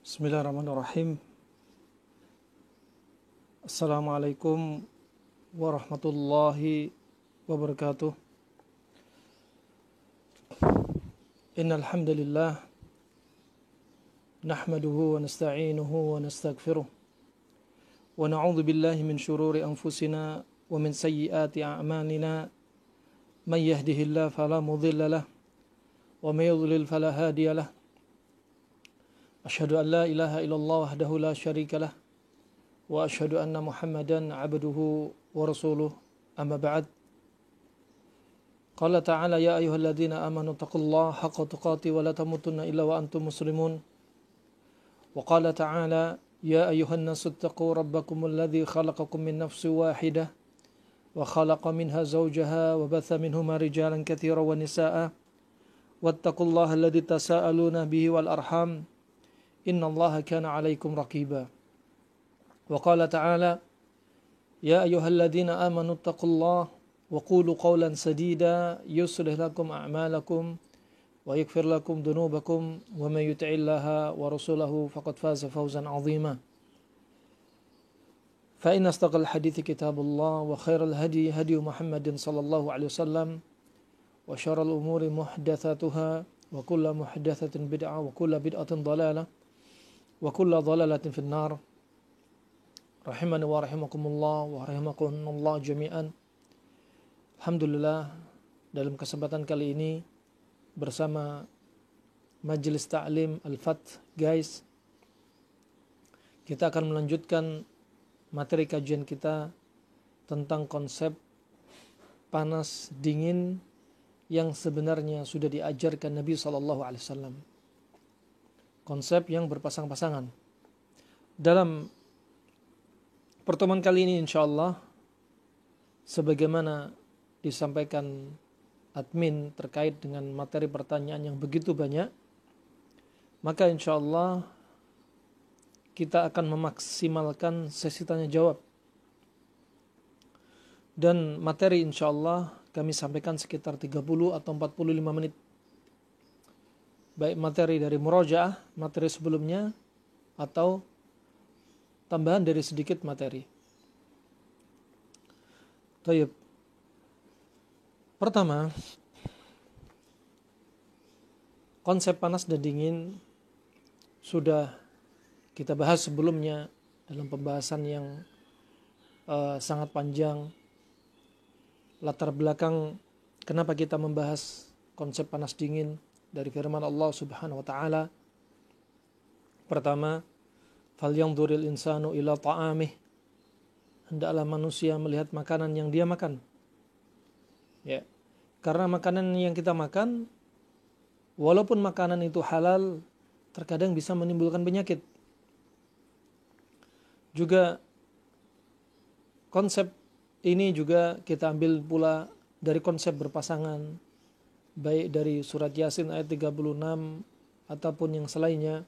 Bismillahirrahmanirrahim. Assalamualaikum warahmatullahi wabarakatuh. Innal hamdalillah nahmaduhu wa nasta'inuhu wa nastaghfiruh wa na'udzu billahi min shururi anfusina wa min sayyiati a'malina. May yahdihillahu fala mudilla lahu wa may yudlil fala hadiya lahu. Asyhadu an la ilaha illallah wahdahu la syarika lah wa asyhadu anna Muhammadan abduhu wa rasuluh, amma ba'd. Qala ta'ala ya ayyuhalladzina amanu taqullaha haqqa tuqatih wa la tamutunna illa wa antum muslimun. Wa qala ta'ala ya ayyuhan nasu ittaqu rabbakumul ladzi khalaqakum min nafsin wahidah wa khalaqa minha zawjaha wa batha minhuma rijalan katsiran wa nisaa'a wattaqullaha alladzi tasaaluna bihi wal arham innallaha kana 'alaikum raqiba. Wa qala ta'ala ya ayyuhalladzina amanu taqullaha wa qulu qawlan sadida yuslih lakum a'malakum wa yaghfir lakum dhunubakum wa may yuti'illaha wa rasulahu faqad faza fawzan 'azima. Fa inna astaqal hadithi kitabullah wa khairal hadi hadi Muhammadin sallallahu alaihi wasallam wa syarrul umuri muhdatsatuha wa kullu muhdatsatin bid'ah wa kullu bid'atin dhalalah wa kullu dhalalatin finnar. Rahimani wa rahimakumullah wa rahimakumullah jami'an. Alhamdulillah, dalam kesempatan kali ini bersama Majelis Ta'lim Al-Fath guys, kita akan melanjutkan materi kajian kita tentang konsep panas dingin yang sebenarnya sudah diajarkan Nabi SAW. Konsep yang berpasang-pasangan. Dalam pertemuan kali ini insyaallah, sebagaimana disampaikan admin terkait dengan materi pertanyaan yang begitu banyak, maka insyaallah kita akan memaksimalkan sesi tanya jawab. Dan materi insyaallah kami sampaikan sekitar 30 atau 45 menit. Baik materi dari murojaah, materi sebelumnya, atau tambahan dari sedikit materi. Tayyib. Pertama, konsep panas dan dingin sudah kita bahas sebelumnya dalam pembahasan yang sangat panjang. Latar belakang kenapa kita membahas konsep panas dingin dari firman Allah Subhanahu wa taala. Pertama, falyanzuril insanu ila ta'amih. Hendaklah manusia melihat makanan yang dia makan. Ya. Karena makanan yang kita makan, walaupun makanan itu halal, terkadang bisa menimbulkan penyakit. Juga konsep ini juga kita ambil pula dari konsep berpasangan, baik dari surat Yasin ayat 36 ataupun yang selainnya.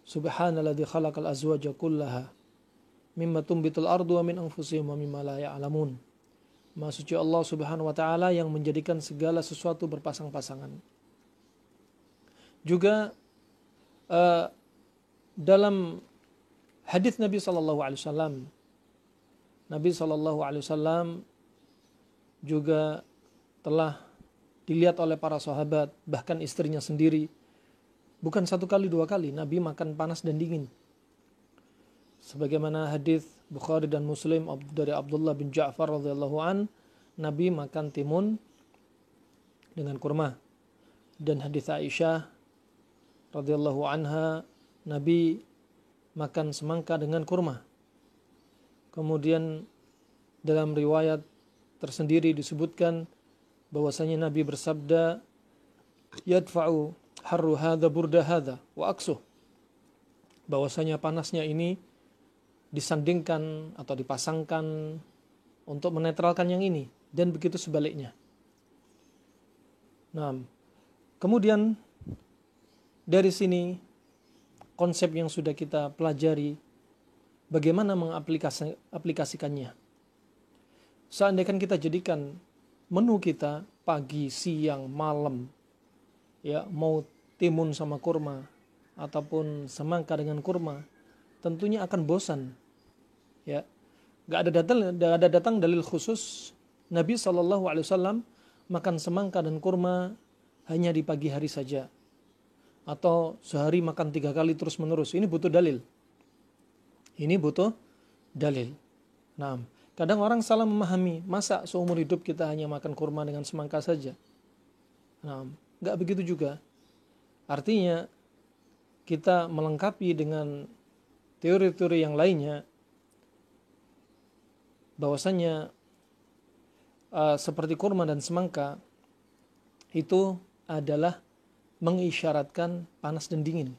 Subhanalladzi khalaqal azwaja kullaha mimma tumbitul ardu wa min anfusihim wa mimma la ya'lamun. Maha suci Allah Subhanahu wa taala yang menjadikan segala sesuatu berpasang-pasangan. Juga dalam hadis Nabi sallallahu alaihi wasallam, Nabi sallallahu alaihi wasallam juga telah dilihat oleh para sahabat, bahkan istrinya sendiri. Bukan satu kali, dua kali Nabi makan panas dan dingin. Sebagaimana hadis Bukhari dan Muslim dari Abdullah bin Ja'far radhiyallahu an, Nabi makan timun dengan kurma. Dan hadis Aisyah radhiyallahu anha, Nabi makan semangka dengan kurma. Kemudian dalam riwayat tersendiri disebutkan bahwasanya Nabi bersabda, yadfa'u harru hadza burda hadza wa aksuh. Bahwasanya panasnya ini disandingkan atau dipasangkan untuk menetralkan yang ini, dan begitu sebaliknya. Nah, kemudian dari sini konsep yang sudah kita pelajari, bagaimana mengaplikasikannya. Seandainya kita jadikan menu kita pagi, siang, malam, ya, mau timun sama kurma ataupun semangka dengan kurma, tentunya akan bosan. Ya, nggak ada datang dalil khusus Nabi SAW makan semangka dan kurma hanya di pagi hari saja, atau sehari makan 3 kali terus menerus. Ini butuh dalil. Nah, kadang orang salah memahami, masa seumur hidup kita hanya makan kurma dengan semangka saja? Nah, nggak begitu juga. Artinya kita melengkapi dengan teori-teori yang lainnya, bahwasanya seperti kurma dan semangka itu adalah mengisyaratkan panas dan dingin.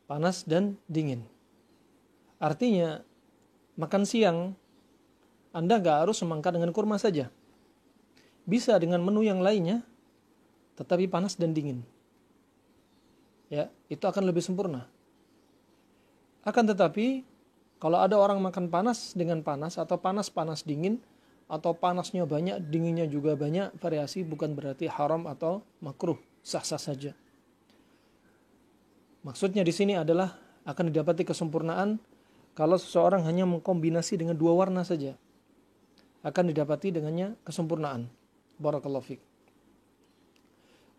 Panas dan dingin. Artinya makan siang Anda nggak harus semangka dengan kurma saja. Bisa dengan menu yang lainnya, tetapi panas dan dingin. Ya, itu akan lebih sempurna. Akan tetapi, kalau ada orang makan panas dengan panas, atau panas dingin, atau panasnya banyak, dinginnya juga banyak, variasi bukan berarti haram atau makruh, sah-sah saja. Maksudnya di sini adalah akan didapati kesempurnaan kalau seseorang hanya mengkombinasi dengan 2 warna saja. Akan didapati dengannya kesempurnaan. Barakallahu fiik.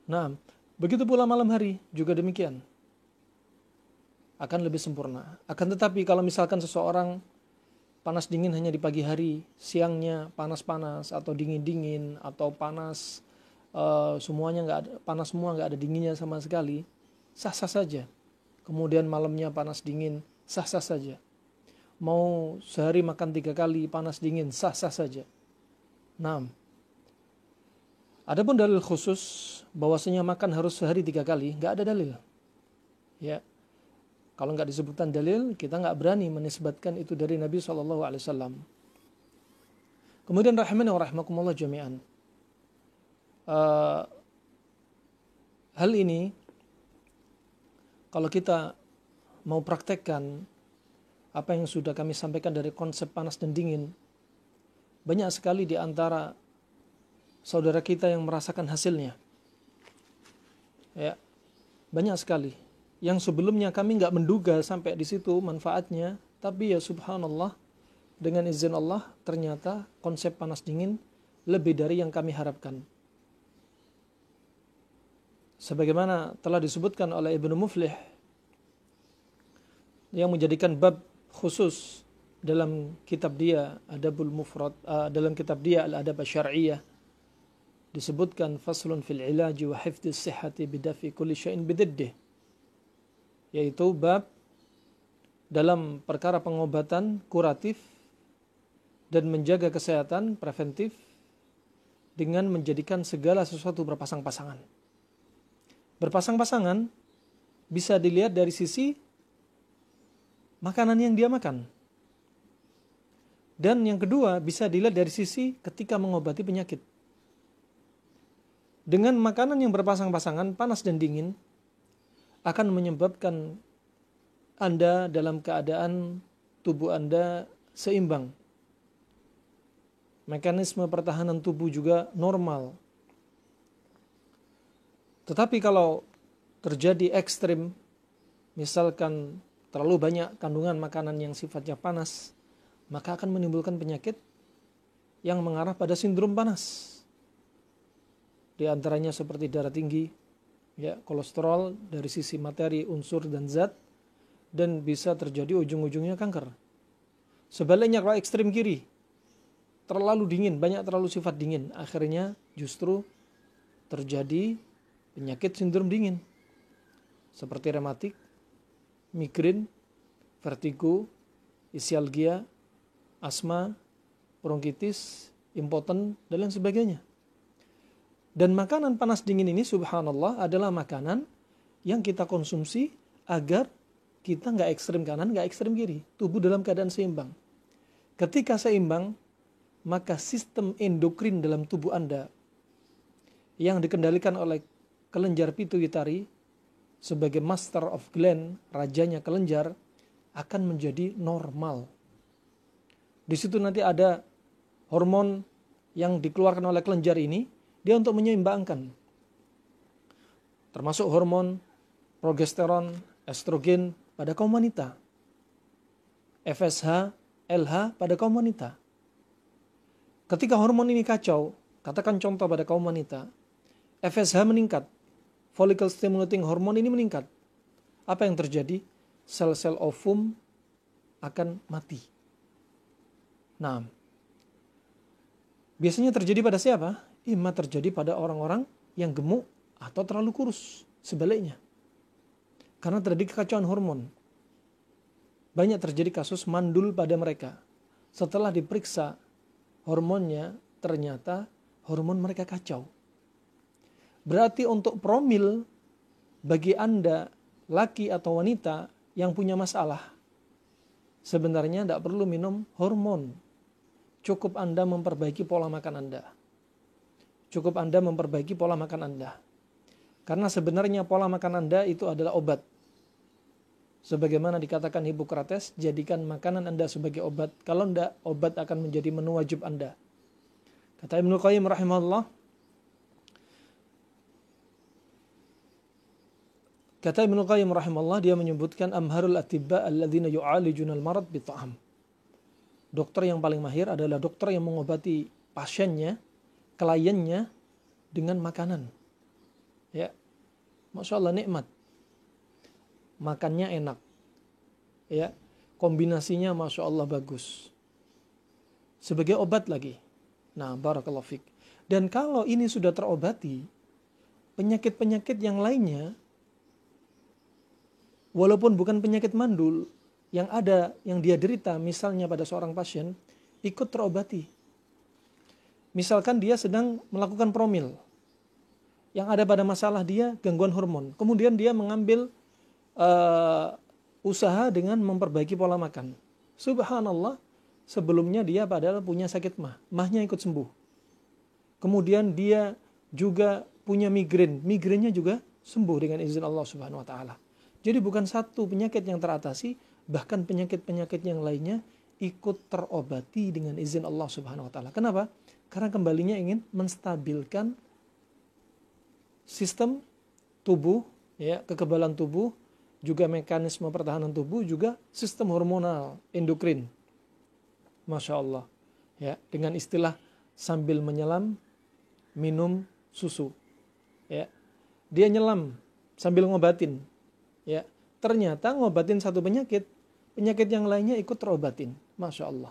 Nah, begitu pula malam hari juga demikian. Akan lebih sempurna. Akan tetapi kalau misalkan seseorang panas dingin hanya di pagi hari, siangnya panas-panas atau dingin-dingin, atau panas semuanya nggak ada, panas semua nggak ada dinginnya sama sekali, sah-sah saja. Kemudian malamnya panas dingin, sah-sah saja. Mau sehari makan 3 kali panas dingin, sah-sah saja. Nah, adapun dalil khusus bahwasanya makan harus sehari 3 kali, nggak ada dalil. Ya, kalau nggak disebutkan dalil, kita nggak berani menisbatkan itu dari Nabi SAW. Kemudian rahimani wa rahimakumullah jami'an. Hal ini kalau kita mau praktekkan apa yang sudah kami sampaikan dari konsep panas dan dingin, banyak sekali di antara saudara kita yang merasakan hasilnya. Ya, banyak sekali. Yang sebelumnya kami nggak menduga sampai di situ manfaatnya, tapi ya subhanallah, dengan izin Allah ternyata konsep panas dingin lebih dari yang kami harapkan. Sebagaimana telah disebutkan oleh Ibnu Muflih yang menjadikan bab khusus dalam kitab dia Adabul Mufrad, dalam kitab dia Al-Adab Asy-Syar'iyyah, disebutkan faslun fil ilaji wa hifdhis sihhati bidafi kulli syai'in bididdih, yaitu bab dalam perkara pengobatan kuratif dan menjaga kesehatan preventif dengan menjadikan segala sesuatu berpasang-pasangan. Berpasang-pasangan bisa dilihat dari sisi makanan yang dia makan. Dan yang kedua bisa dilihat dari sisi ketika mengobati penyakit. Dengan makanan yang berpasang-pasangan, panas dan dingin, akan menyebabkan Anda dalam keadaan tubuh Anda seimbang. Mekanisme pertahanan tubuh juga normal. Tetapi kalau terjadi ekstrim, misalkan terlalu banyak kandungan makanan yang sifatnya panas, maka akan menimbulkan penyakit yang mengarah pada sindrom panas. Di antaranya seperti darah tinggi, ya, kolesterol dari sisi materi, unsur dan zat, dan bisa terjadi ujung-ujungnya kanker. Sebaliknya kalau ekstrim kiri, terlalu dingin, banyak terlalu sifat dingin, akhirnya justru terjadi penyakit sindrom dingin seperti rematik, migren, vertigo, isialgia, asma, bronkitis, impoten, dan lain sebagainya. Dan makanan panas dingin ini subhanallah adalah makanan yang kita konsumsi agar kita nggak ekstrem kanan, nggak ekstrem kiri, tubuh dalam keadaan seimbang. Ketika seimbang, maka sistem endokrin dalam tubuh Anda yang dikendalikan oleh kelenjar pituitari sebagai master of gland, rajanya kelenjar, akan menjadi normal. Di situ nanti ada hormon yang dikeluarkan oleh kelenjar ini, dia untuk menyeimbangkan. Termasuk hormon progesteron, estrogen pada kaum wanita, FSH, LH pada kaum wanita. Ketika hormon ini kacau, katakan contoh pada kaum wanita, FSH meningkat, follicle stimulating hormone ini meningkat. Apa yang terjadi? Sel-sel ovum akan mati. Nah, biasanya terjadi pada siapa? Ima terjadi pada orang-orang yang gemuk atau terlalu kurus. Sebaliknya. Karena terjadi kekacauan hormon. Banyak terjadi kasus mandul pada mereka. Setelah diperiksa hormonnya, ternyata hormon mereka kacau. Berarti untuk promil bagi Anda, laki atau wanita yang punya masalah, sebenarnya tidak perlu minum hormon. Cukup Anda memperbaiki pola makan Anda. Cukup Anda memperbaiki pola makan Anda. Karena sebenarnya pola makan Anda itu adalah obat. Sebagaimana dikatakan Hippocrates, jadikan makanan Anda sebagai obat. Kalau tidak, obat akan menjadi menu wajib Anda. Kata Ibnu Qayyim rahimahullah, dia menyebutkan amharul atibba alladzina yu'alijunal marad bit'am. Dokter yang paling mahir adalah dokter yang mengobati pasiennya, kliennya dengan makanan. Ya. Masya Allah, nikmat. Makannya enak. Ya. Kombinasinya Masya Allah bagus. Sebagai obat lagi. Nah, barakallahu fik. Dan kalau ini sudah terobati, penyakit-penyakit yang lainnya, walaupun bukan penyakit mandul, yang ada, yang dia derita, misalnya pada seorang pasien, ikut terobati. Misalkan dia sedang melakukan promil, yang ada pada masalah dia gangguan hormon. Kemudian dia mengambil usaha dengan memperbaiki pola makan. Subhanallah, sebelumnya dia padahal punya sakit mah. Mahnya ikut sembuh. Kemudian dia juga punya migrain. Migrainnya juga sembuh dengan izin Allah Subhanahu wa taala. Jadi bukan satu penyakit yang teratasi, bahkan penyakit-penyakit yang lainnya ikut terobati dengan izin Allah Subhanahu wa taala. Kenapa? Karena kembalinya ingin menstabilkan sistem tubuh, ya, kekebalan tubuh, juga mekanisme pertahanan tubuh, juga sistem hormonal, endokrin. Masya Allah. Ya, dengan istilah sambil menyelam, minum susu. Ya, dia nyelam sambil ngobatin. Ya, ternyata ngobatin satu penyakit, penyakit yang lainnya ikut terobatin. Masya Allah.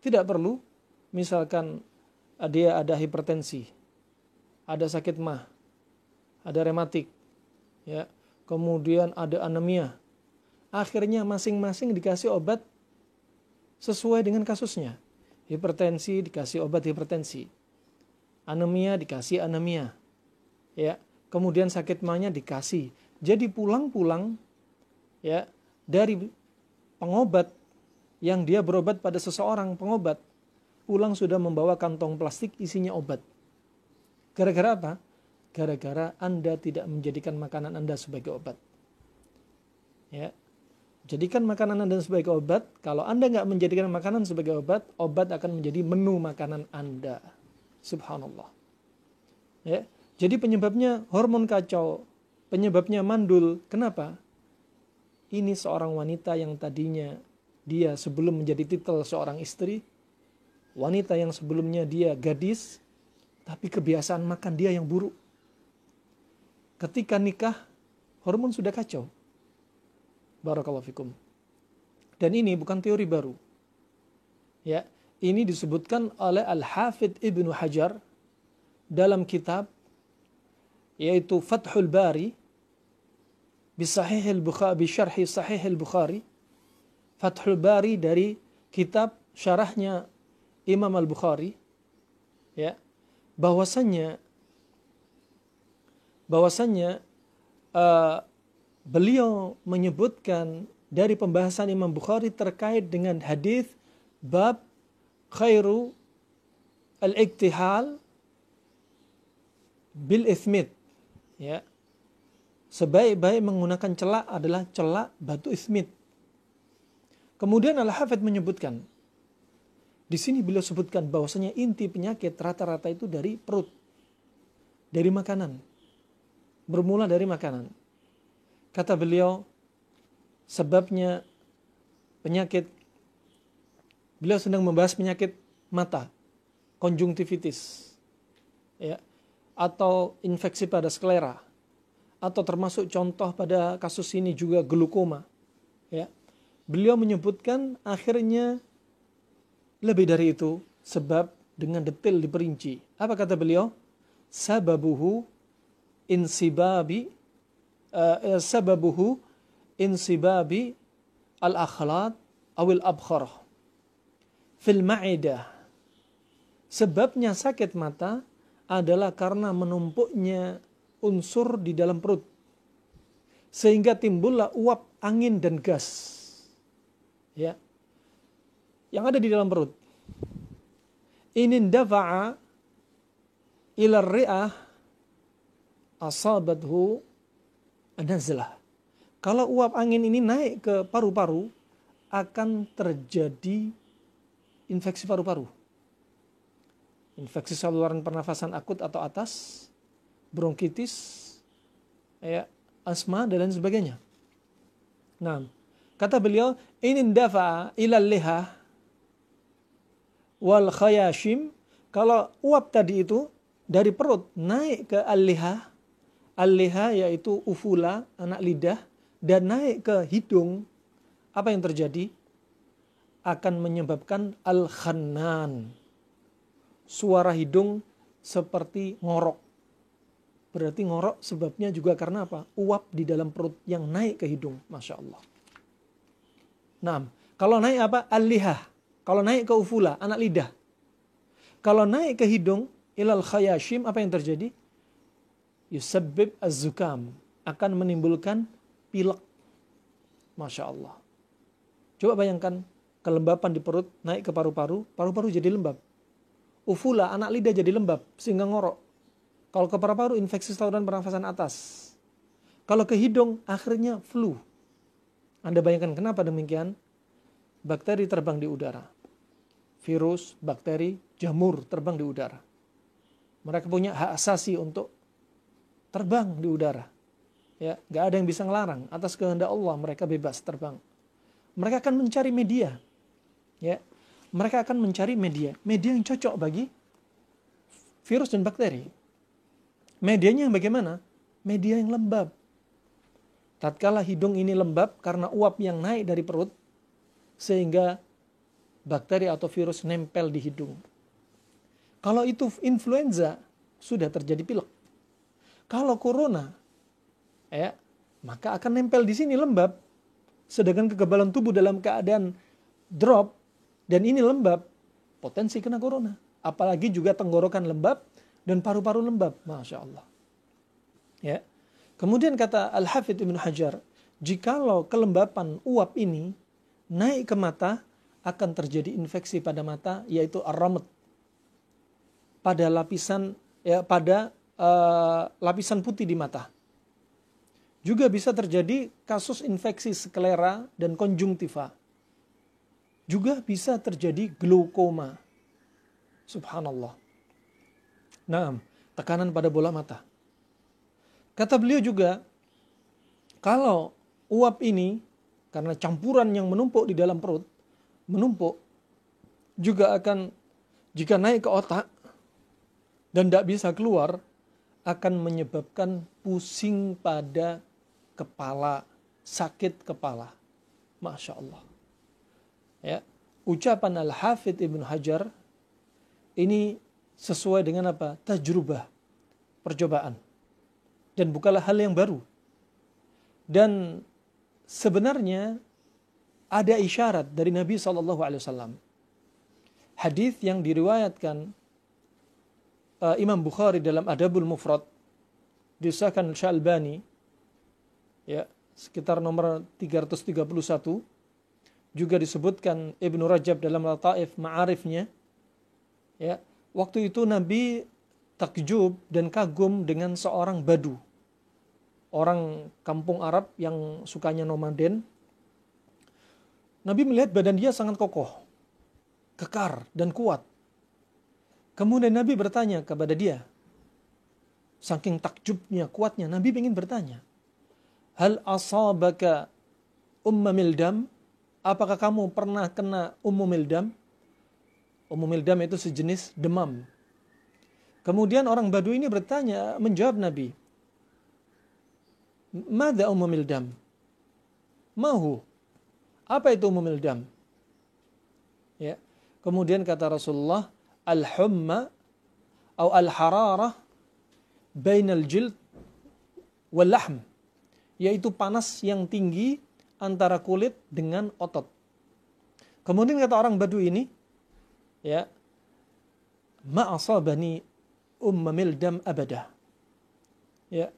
Tidak perlu, misalkan dia ada hipertensi, ada sakit mah, ada rematik, ya, kemudian ada anemia. Akhirnya masing-masing dikasih obat sesuai dengan kasusnya. Hipertensi dikasih obat hipertensi, anemia dikasih anemia, ya. Kemudian sakit mahnya dikasih. Jadi pulang-pulang, ya, dari pengobat yang dia berobat pada seseorang, pengobat pulang sudah membawa kantong plastik isinya obat. Gara-gara apa? Gara-gara Anda tidak menjadikan makanan Anda sebagai obat. Ya, jadikan makanan Anda sebagai obat. Kalau Anda nggak menjadikan makanan sebagai obat, obat akan menjadi menu makanan Anda. Subhanallah. Ya, jadi penyebabnya hormon kacau, penyebabnya mandul. Kenapa? Ini seorang wanita yang tadinya dia sebelum menjadi titel seorang istri, wanita yang sebelumnya dia gadis, tapi kebiasaan makan dia yang buruk. Ketika nikah, hormon sudah kacau. Barakallahu fikum. Dan ini bukan teori baru. Ya, ini disebutkan oleh Al-Hafidh Ibnu Hajar dalam kitab yaitu Fathul Bari Bisahih al-Bukhari, Bisyarhi Sahih al-Bukhari. Fathul Bari dari kitab syarahnya Imam Al-Bukhari, ya, bahwasannya beliau menyebutkan dari pembahasan Imam Bukhari terkait dengan hadis bab khairu al-iktihal bil ithmit, ya, sebaik-baik menggunakan celak adalah celak batu ismit. Kemudian Al-Hafidh menyebutkan, di sini beliau sebutkan bahwasanya inti penyakit rata-rata itu dari perut, dari makanan, bermula dari makanan. Kata beliau, sebabnya penyakit, beliau sedang membahas penyakit mata, konjungtivitis, ya, atau infeksi pada sklera, atau termasuk contoh pada kasus ini juga glaukoma, ya. Beliau menyebutkan akhirnya lebih dari itu, sebab dengan detail diperinci. Apa kata beliau? Sababuhu insibabi al-akhlat awil abkhar fil ma'idah. Sebabnya sakit mata adalah karena menumpuknya unsur di dalam perut, sehingga timbullah uap angin dan gas, ya, yang ada di dalam perut. Inin dafa'a ila ri'ah asabathu nazlah. Kalau uap angin ini naik ke paru-paru, akan terjadi infeksi paru-paru, infeksi saluran pernafasan akut atau atas, bronkitis, ya, asma dan lain sebagainya. Nah, kata beliau, inin dafa'a ila liha wal khayashim. Kalau uap tadi itu dari perut naik ke al-liha, al-liha yaitu ufula, anak lidah, dan naik ke hidung, apa yang terjadi? Akan menyebabkan al-khannan, suara hidung seperti ngorok. Berarti ngorok sebabnya juga karena apa? Uap di dalam perut yang naik ke hidung. Masya Allah. Nah, kalau naik apa? Al-liha. Kalau naik ke ufula, anak lidah. Kalau naik ke hidung, ilal khayashim, apa yang terjadi? Yusabbib az-zukam, akan menimbulkan pilek. Masya Allah. Coba bayangkan, kelembapan di perut naik ke paru-paru, paru-paru jadi lembab. Ufula, anak lidah jadi lembab sehingga ngorok. Kalau ke paru-paru, infeksi saluran pernafasan atas. Kalau ke hidung, akhirnya flu. Anda bayangkan kenapa demikian? Bakteri terbang di udara. Virus, bakteri, jamur terbang di udara. Mereka punya hak asasi untuk terbang di udara. Ya, nggak ada yang bisa ngelarang. Atas kehendak Allah mereka bebas terbang. Mereka akan mencari media. Ya, mereka akan mencari media yang cocok bagi virus dan bakteri. Medianya yang bagaimana? Media yang lembab. Tatkala hidung ini lembab karena uap yang naik dari perut, sehingga bakteri atau virus nempel di hidung. Kalau itu influenza, sudah terjadi pilek. Kalau corona, ya, maka akan nempel di sini lembab. Sedangkan kekebalan tubuh dalam keadaan drop, dan ini lembab, potensi kena corona. Apalagi juga tenggorokan lembab dan paru-paru lembab. Masya Allah. Ya. Kemudian kata Al-Hafidh Ibn Hajar, jikalau kelembapan uap ini naik ke mata, akan terjadi infeksi pada mata, yaitu ar-ramat. Pada lapisan, ya, lapisan putih di mata. Juga bisa terjadi kasus infeksi sklera dan konjungtiva. Juga bisa terjadi glaukoma. Subhanallah. Nah, tekanan pada bola mata. Kata beliau juga, kalau uap ini, karena campuran yang menumpuk di dalam perut, menumpuk, juga akan, jika naik ke otak, dan tidak bisa keluar, akan menyebabkan pusing pada kepala, sakit kepala. Masya Allah. Ya, ucapan Al-Hafidh Ibn Hajar, ini sesuai dengan apa? Tajrubah, percobaan. Dan bukanlah hal yang baru. Dan sebenarnya ada isyarat dari Nabi SAW. Hadis yang diriwayatkan Imam Bukhari dalam Adabul Mufrad, disahkan Syalbani, ya, sekitar nomor 331, juga disebutkan Ibnu Rajab dalam Lataif Ma'arifnya. Ya, waktu itu Nabi takjub dan kagum dengan seorang badu, orang kampung Arab yang sukanya nomaden. Nabi melihat badan dia sangat kokoh, kekar dan kuat. Kemudian Nabi bertanya kepada dia, saking takjubnya, kuatnya, Nabi ingin bertanya, hal asabaka umma mildam? Apakah kamu pernah kena ummu mildam? Ummu mildam itu sejenis demam. Kemudian orang Badui ini bertanya, menjawab Nabi, "Madza ummu mildam?" Mahu. Apa itu ummu mildam? Ya. Kemudian kata Rasulullah, al-humma atau al-hararah bainal jild wal lahm, yaitu panas yang tinggi antara kulit dengan otot. Kemudian kata orang Badui ini, ya, ma asabani ummu mildam abada. Ya.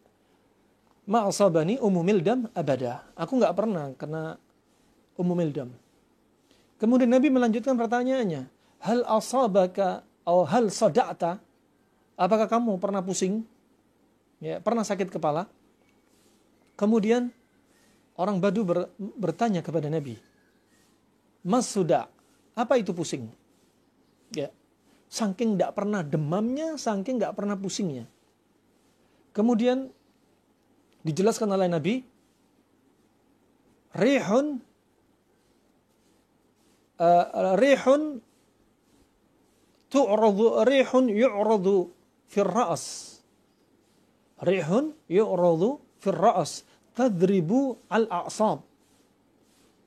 Ma asabani ummu mildam abada. Aku enggak pernah kena ummu mildam. Kemudian Nabi melanjutkan pertanyaannya, hal asabaka atau hal sada'ta? Apakah kamu pernah pusing? Ya, pernah sakit kepala? Kemudian orang Badu bertanya kepada Nabi, Mas sudah, apa itu pusing? Ya, saking tidak pernah demamnya, saking tidak pernah pusingnya. Kemudian dijelaskan oleh Nabi, rihun yu'radu fir ra's. Rihun yu'radu fir ra's tadribu al-a'sab.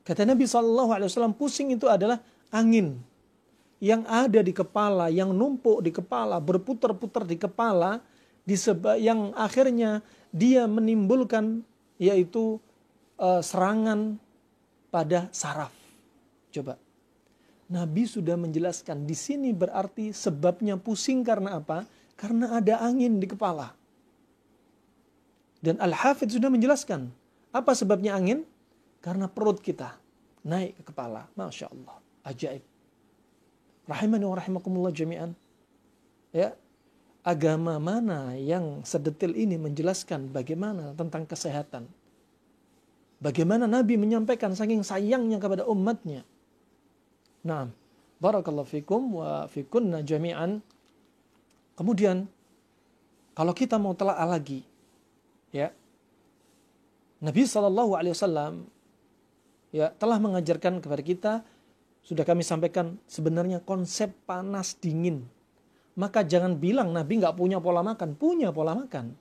Kata Nabi SAW, pusing itu adalah angin yang ada di kepala, yang numpuk di kepala, berputar-putar di kepala, yang akhirnya dia menimbulkan yaitu serangan pada saraf. Coba. Nabi sudah menjelaskan di sini berarti sebabnya pusing karena apa? Karena ada angin di kepala. Dan Al-Hafidz sudah menjelaskan apa sebabnya angin? Karena perut kita naik ke kepala. Masya Allah, ajaib. Rahimani wa rahimakumullah jami'an. Ya, agama mana yang sedetil ini menjelaskan bagaimana tentang kesehatan? Bagaimana Nabi menyampaikan saking sayangnya kepada umatnya. Nah, barakallahu fikum wa fikunna jami'an. Kemudian, kalau kita mau telaah lagi, ya, Nabi SAW ya, telah mengajarkan kepada kita, sudah kami sampaikan sebenarnya konsep panas dingin. Maka jangan bilang Nabi nggak punya pola makan, punya pola makan.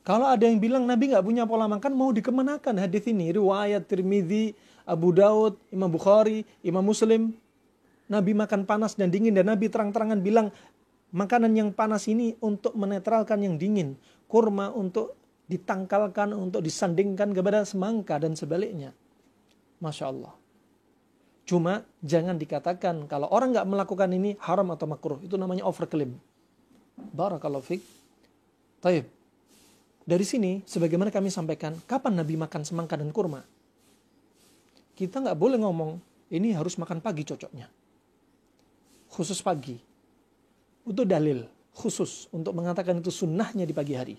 Kalau ada yang bilang Nabi nggak punya pola makan, mau dikemanakan hadis ini? Riwayat Tirmidzi, Abu Daud, Imam Bukhari, Imam Muslim. Nabi makan panas dan dingin, dan Nabi terang-terangan bilang makanan yang panas ini untuk menetralkan yang dingin. Kurma untuk ditangkalkan, untuk disandingkan kepada semangka dan sebaliknya. Masya Allah. Cuma jangan dikatakan kalau orang nggak melakukan ini haram atau makruh. Itu namanya overclaim. Barakallahu fiik. Taib. Dari sini, sebagaimana kami sampaikan, kapan Nabi makan semangka dan kurma? Kita nggak boleh ngomong, ini harus makan pagi cocoknya. Khusus pagi. Itu dalil khusus untuk mengatakan itu sunnahnya di pagi hari.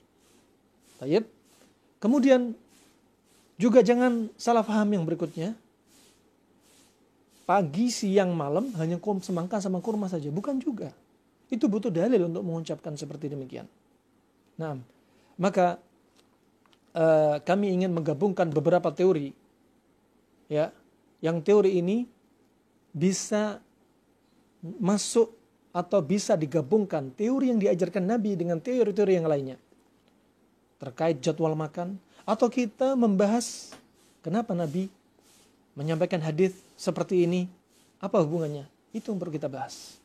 Taib. Kemudian, juga jangan salah paham yang berikutnya. Pagi, siang, malam hanya semangka sama kurma saja. Bukan juga. Itu butuh dalil untuk mengucapkan seperti demikian. Nah, maka kami ingin menggabungkan beberapa teori, ya, yang teori ini bisa masuk atau bisa digabungkan teori yang diajarkan Nabi dengan teori-teori yang lainnya terkait jadwal makan, atau kita membahas kenapa Nabi menyampaikan hadis seperti ini, apa hubungannya? Itu yang perlu kita bahas.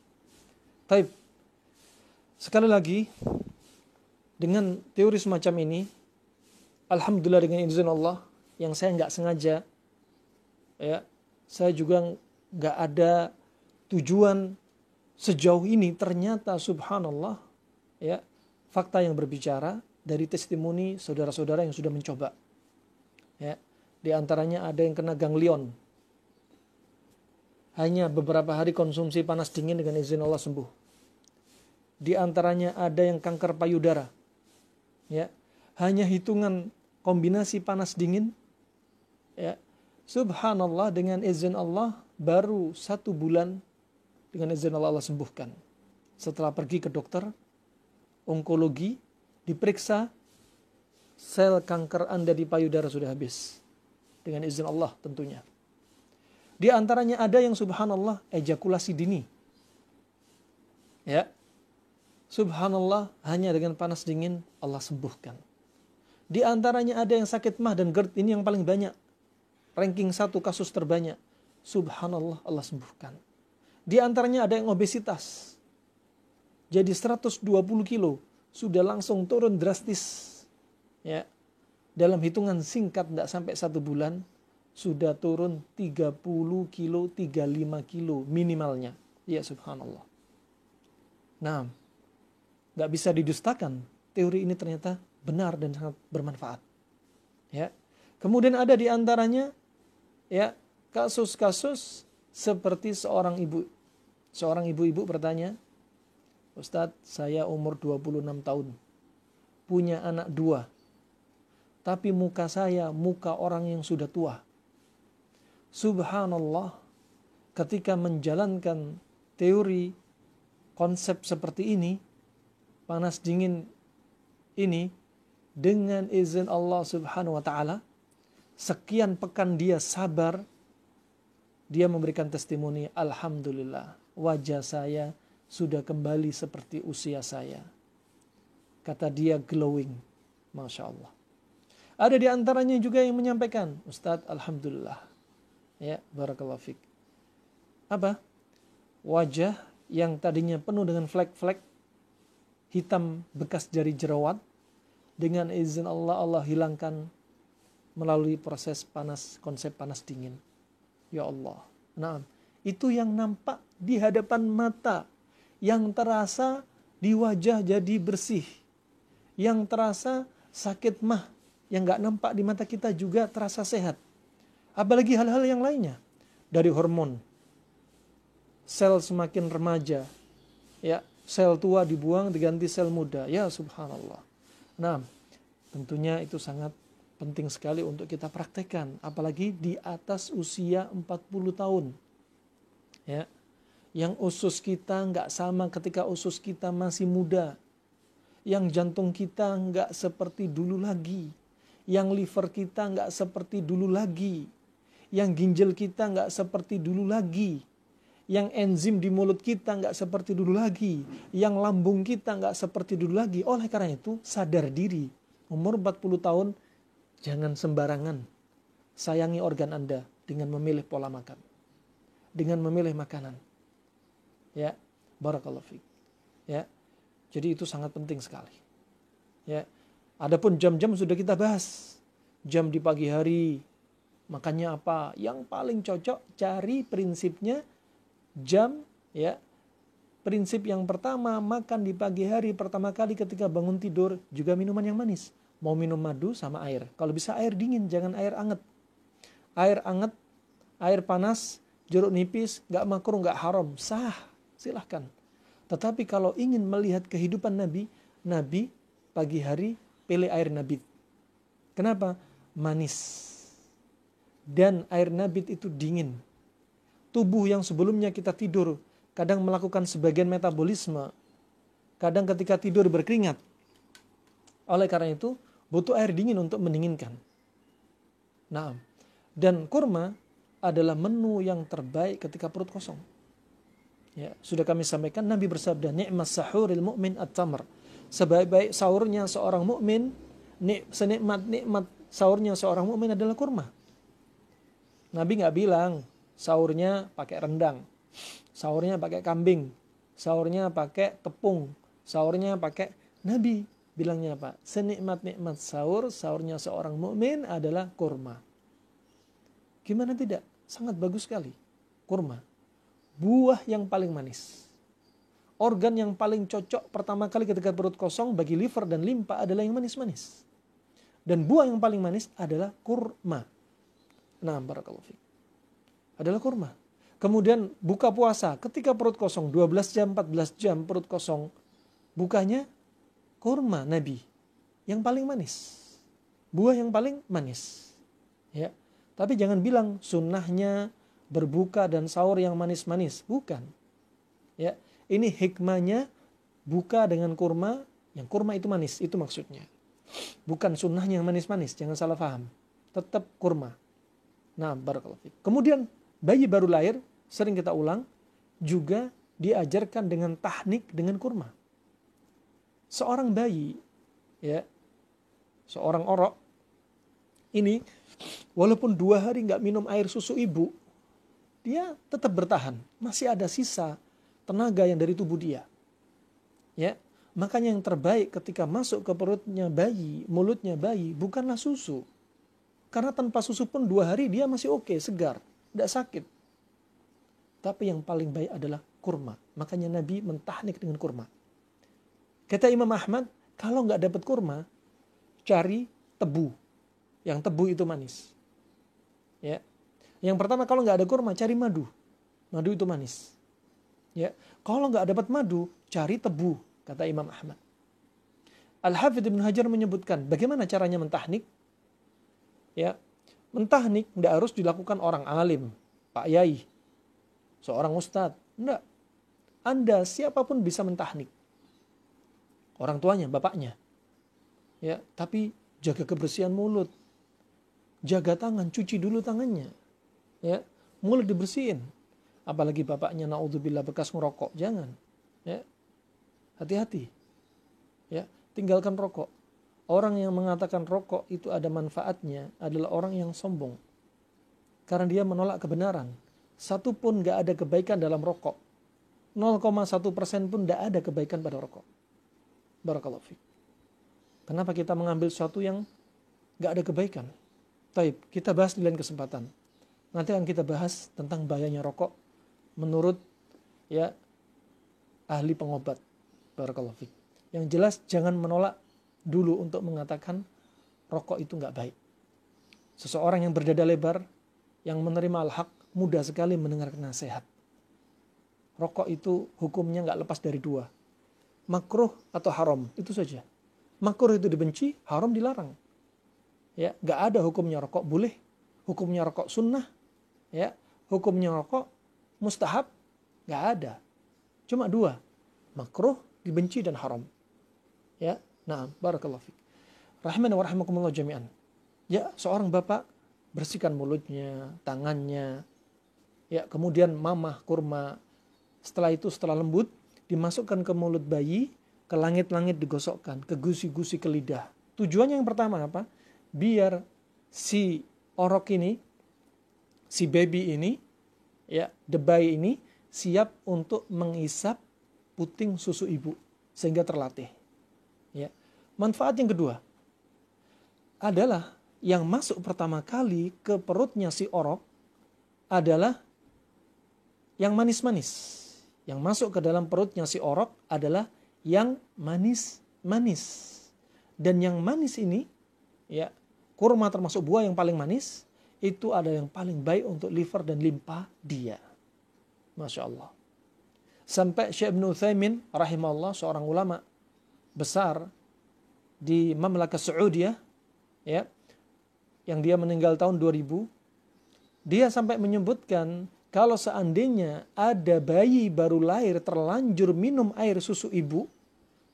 Taib. Sekali lagi, dengan teori semacam ini, alhamdulillah dengan izin Allah, yang saya nggak sengaja, ya, saya juga nggak ada tujuan sejauh ini, ternyata subhanallah, ya, fakta yang berbicara dari testimoni saudara-saudara yang sudah mencoba. Ya, di antaranya ada yang kena ganglion. Hanya beberapa hari konsumsi panas dingin dengan izin Allah sembuh. Di antaranya ada yang kanker payudara. Ya, hanya hitungan kombinasi panas dingin, ya, subhanallah dengan izin Allah baru 1 bulan dengan izin Allah sembuhkan. Setelah pergi ke dokter onkologi, diperiksa, sel kanker Anda di payudara sudah habis. Dengan izin Allah tentunya. Di antaranya ada yang subhanallah ejakulasi dini. Ya. Subhanallah hanya dengan panas dingin Allah sembuhkan. Di antaranya ada yang sakit mah dan GERD, ini yang paling banyak. Ranking 1 kasus terbanyak. Subhanallah Allah sembuhkan. Di antaranya ada yang obesitas. Jadi 120 kilo sudah langsung turun drastis. Ya. Dalam hitungan singkat tidak sampai 1 bulan sudah turun 30 kilo, 35 kilo minimalnya. Ya subhanallah. Nah, nggak bisa didustakan. Teori ini ternyata benar dan sangat bermanfaat. Ya. Kemudian ada di antaranya ya kasus-kasus seperti seorang ibu-ibu bertanya, Ustadz, saya umur 26 tahun, punya anak 2, tapi muka saya muka orang yang sudah tua. Subhanallah, ketika menjalankan teori konsep seperti ini, panas dingin ini, dengan izin Allah subhanahu wa ta'ala, sekian pekan dia sabar, dia memberikan testimoni, alhamdulillah, wajah saya sudah kembali seperti usia saya. Kata dia glowing, Masya Allah. Ada di antaranya juga yang menyampaikan, Ustadz, alhamdulillah. Ya, barakallahu fiqh. Apa? Wajah yang tadinya penuh dengan flek-flek hitam bekas dari jerawat, dengan izin Allah, Allah hilangkan melalui proses konsep panas dingin. Ya Allah. Nah, itu yang nampak di hadapan mata, yang terasa di wajah jadi bersih, yang terasa sakit mah, yang gak nampak di mata kita juga terasa sehat. Apalagi hal-hal yang lainnya. Dari hormon, sel semakin remaja, ya, sel tua dibuang diganti sel muda. Ya subhanallah. Nah, tentunya itu sangat penting sekali untuk kita praktekkan, apalagi di atas usia 40 tahun. Ya. Yang usus kita nggak sama ketika usus kita masih muda. Yang jantung kita nggak seperti dulu lagi. Yang liver kita nggak seperti dulu lagi. Yang ginjal kita nggak seperti dulu lagi. Yang enzim di mulut kita nggak seperti dulu lagi. Yang lambung kita nggak seperti dulu lagi. Oleh karena itu, sadar diri. Umur 40 tahun, jangan sembarangan sayangi organ Anda dengan memilih pola makan. Dengan memilih makanan. Ya, barakallahu fiik. Ya. Jadi itu sangat penting sekali. Ya. Adapun jam-jam sudah kita bahas. Jam di pagi hari, makannya apa? Yang paling cocok cari prinsipnya jam, ya. Prinsip yang pertama, makan di pagi hari pertama kali ketika bangun tidur, juga minuman yang manis. Mau minum madu sama air. Kalau bisa air dingin, jangan air anget. Air anget, air panas, jeruk nipis, gak makruh, gak haram, sah, silahkan. Tetapi kalau ingin melihat kehidupan Nabi pagi hari pilih air nabit. Kenapa? Manis. Dan air nabit itu dingin. Tubuh yang sebelumnya kita tidur, kadang melakukan sebagian metabolisme. Kadang ketika tidur berkeringat. Oleh karena itu, butuh air dingin untuk mendinginkan. Nah, dan kurma adalah menu yang terbaik ketika perut kosong. Ya, sudah kami sampaikan, Nabi bersabda, "Ni'mas sahuril mu'min at-tamr." Sebaik-baik sahurnya seorang mukmin, senikmat-nikmat sahurnya seorang mukmin adalah kurma. Nabi nggak bilang sahurnya pakai rendang, sahurnya pakai kambing, sahurnya pakai tepung, sahurnya pakai. Nabi bilangnya apa? Senikmat-nikmat sahurnya seorang mukmin adalah kurma. Gimana tidak? Sangat bagus sekali. Kurma. Buah yang paling manis. Organ yang paling cocok pertama kali ketika perut kosong bagi liver dan limpa adalah yang manis-manis. Dan buah yang paling manis adalah kurma. Nah, barakallahu fiik. Adalah kurma. Kemudian buka puasa ketika perut kosong 12 jam, 14 jam perut kosong. Bukanya kurma Nabi yang paling manis. Buah yang paling manis. Ya. Tapi jangan bilang sunnahnya berbuka dan sahur yang manis-manis. Bukan. Ya. Ini hikmahnya buka dengan kurma, yang kurma itu manis, itu maksudnya. Bukan sunnahnya yang manis-manis, jangan salah paham. Tetap kurma. Nah, barakallahu fiik. Kemudian bayi baru lahir, sering kita ulang, juga diajarkan dengan tahnik dengan kurma. Seorang bayi, ya, seorang orok, ini walaupun 2 hari nggak minum air susu ibu, dia tetap bertahan. Masih ada sisa tenaga yang dari tubuh dia. Ya, makanya yang terbaik ketika masuk ke perutnya bayi, mulutnya bayi, bukanlah susu. Karena tanpa susu pun 2 hari dia masih oke, segar, tidak sakit. Tapi yang paling baik adalah kurma. Makanya Nabi mentahnik dengan kurma. Kata Imam Ahmad, kalau nggak dapat kurma, cari tebu. Yang tebu itu manis. Ya. Yang pertama, kalau nggak ada kurma, cari madu. Madu itu manis. Ya. Kalau nggak dapat madu, cari tebu. Kata Imam Ahmad. Al-Hafidh Ibn Hajar menyebutkan, bagaimana caranya mentahnik? Ya, mentahnik tidak harus dilakukan orang alim, Pak Yai, seorang ustadz. Tidak. Anda siapapun bisa mentahnik. Orang tuanya, bapaknya. Ya, tapi jaga kebersihan mulut. Jaga tangan, cuci dulu tangannya. Ya, mulut dibersihin. Apalagi bapaknya naudzubillah bekas ngerokok, jangan. Ya. Hati-hati. Ya, tinggalkan rokok. Orang yang mengatakan rokok itu ada manfaatnya adalah orang yang sombong. Karena dia menolak kebenaran. Satu pun gak ada kebaikan dalam rokok. 0,1% pun gak ada kebaikan pada rokok. Barakallahu fiik. Kenapa kita mengambil sesuatu yang gak ada kebaikan? Taib, kita bahas di lain kesempatan. Nanti akan kita bahas tentang bahayanya rokok menurut ya ahli pengobat. Barakallahu fiik. Yang jelas jangan menolak dulu untuk mengatakan rokok itu nggak baik. Seseorang yang berdada lebar, yang menerima al-haq, mudah sekali mendengarkan nasihat. Rokok itu hukumnya nggak lepas dari 2. Makruh atau haram, itu saja. Makruh itu dibenci, haram dilarang. Ya, nggak ada hukumnya rokok boleh, hukumnya rokok sunnah, ya, hukumnya rokok mustahab, nggak ada. Cuma 2, makruh, dibenci dan haram. Ya, nah, barakallahu fiik. Rahimani wa rahimakumullah jami'an. Ya, seorang bapak bersihkan mulutnya, tangannya. Ya, kemudian mamah kurma. Setelah itu, setelah lembut, dimasukkan ke mulut bayi, ke langit-langit digosokkan, ke gusi-gusi ke lidah. Tujuannya yang pertama apa? Biar si orok ini, si baby ini, ya, the bayi ini siap untuk mengisap puting susu ibu sehingga terlatih. Ya. Manfaat yang kedua adalah yang masuk pertama kali ke perutnya si orok adalah yang manis-manis. Yang masuk ke dalam perutnya si orok adalah yang manis-manis. Dan yang manis ini, ya, kurma termasuk buah yang paling manis, itu ada yang paling baik untuk liver dan limpa dia. Masya Allah. Sampai Syekh Ibn Utsaimin rahimahullah, seorang ulama besar di Mamlakah Saudiyah, ya, yang dia meninggal tahun 2000, dia sampai menyebutkan kalau seandainya ada bayi baru lahir terlanjur minum air susu ibu,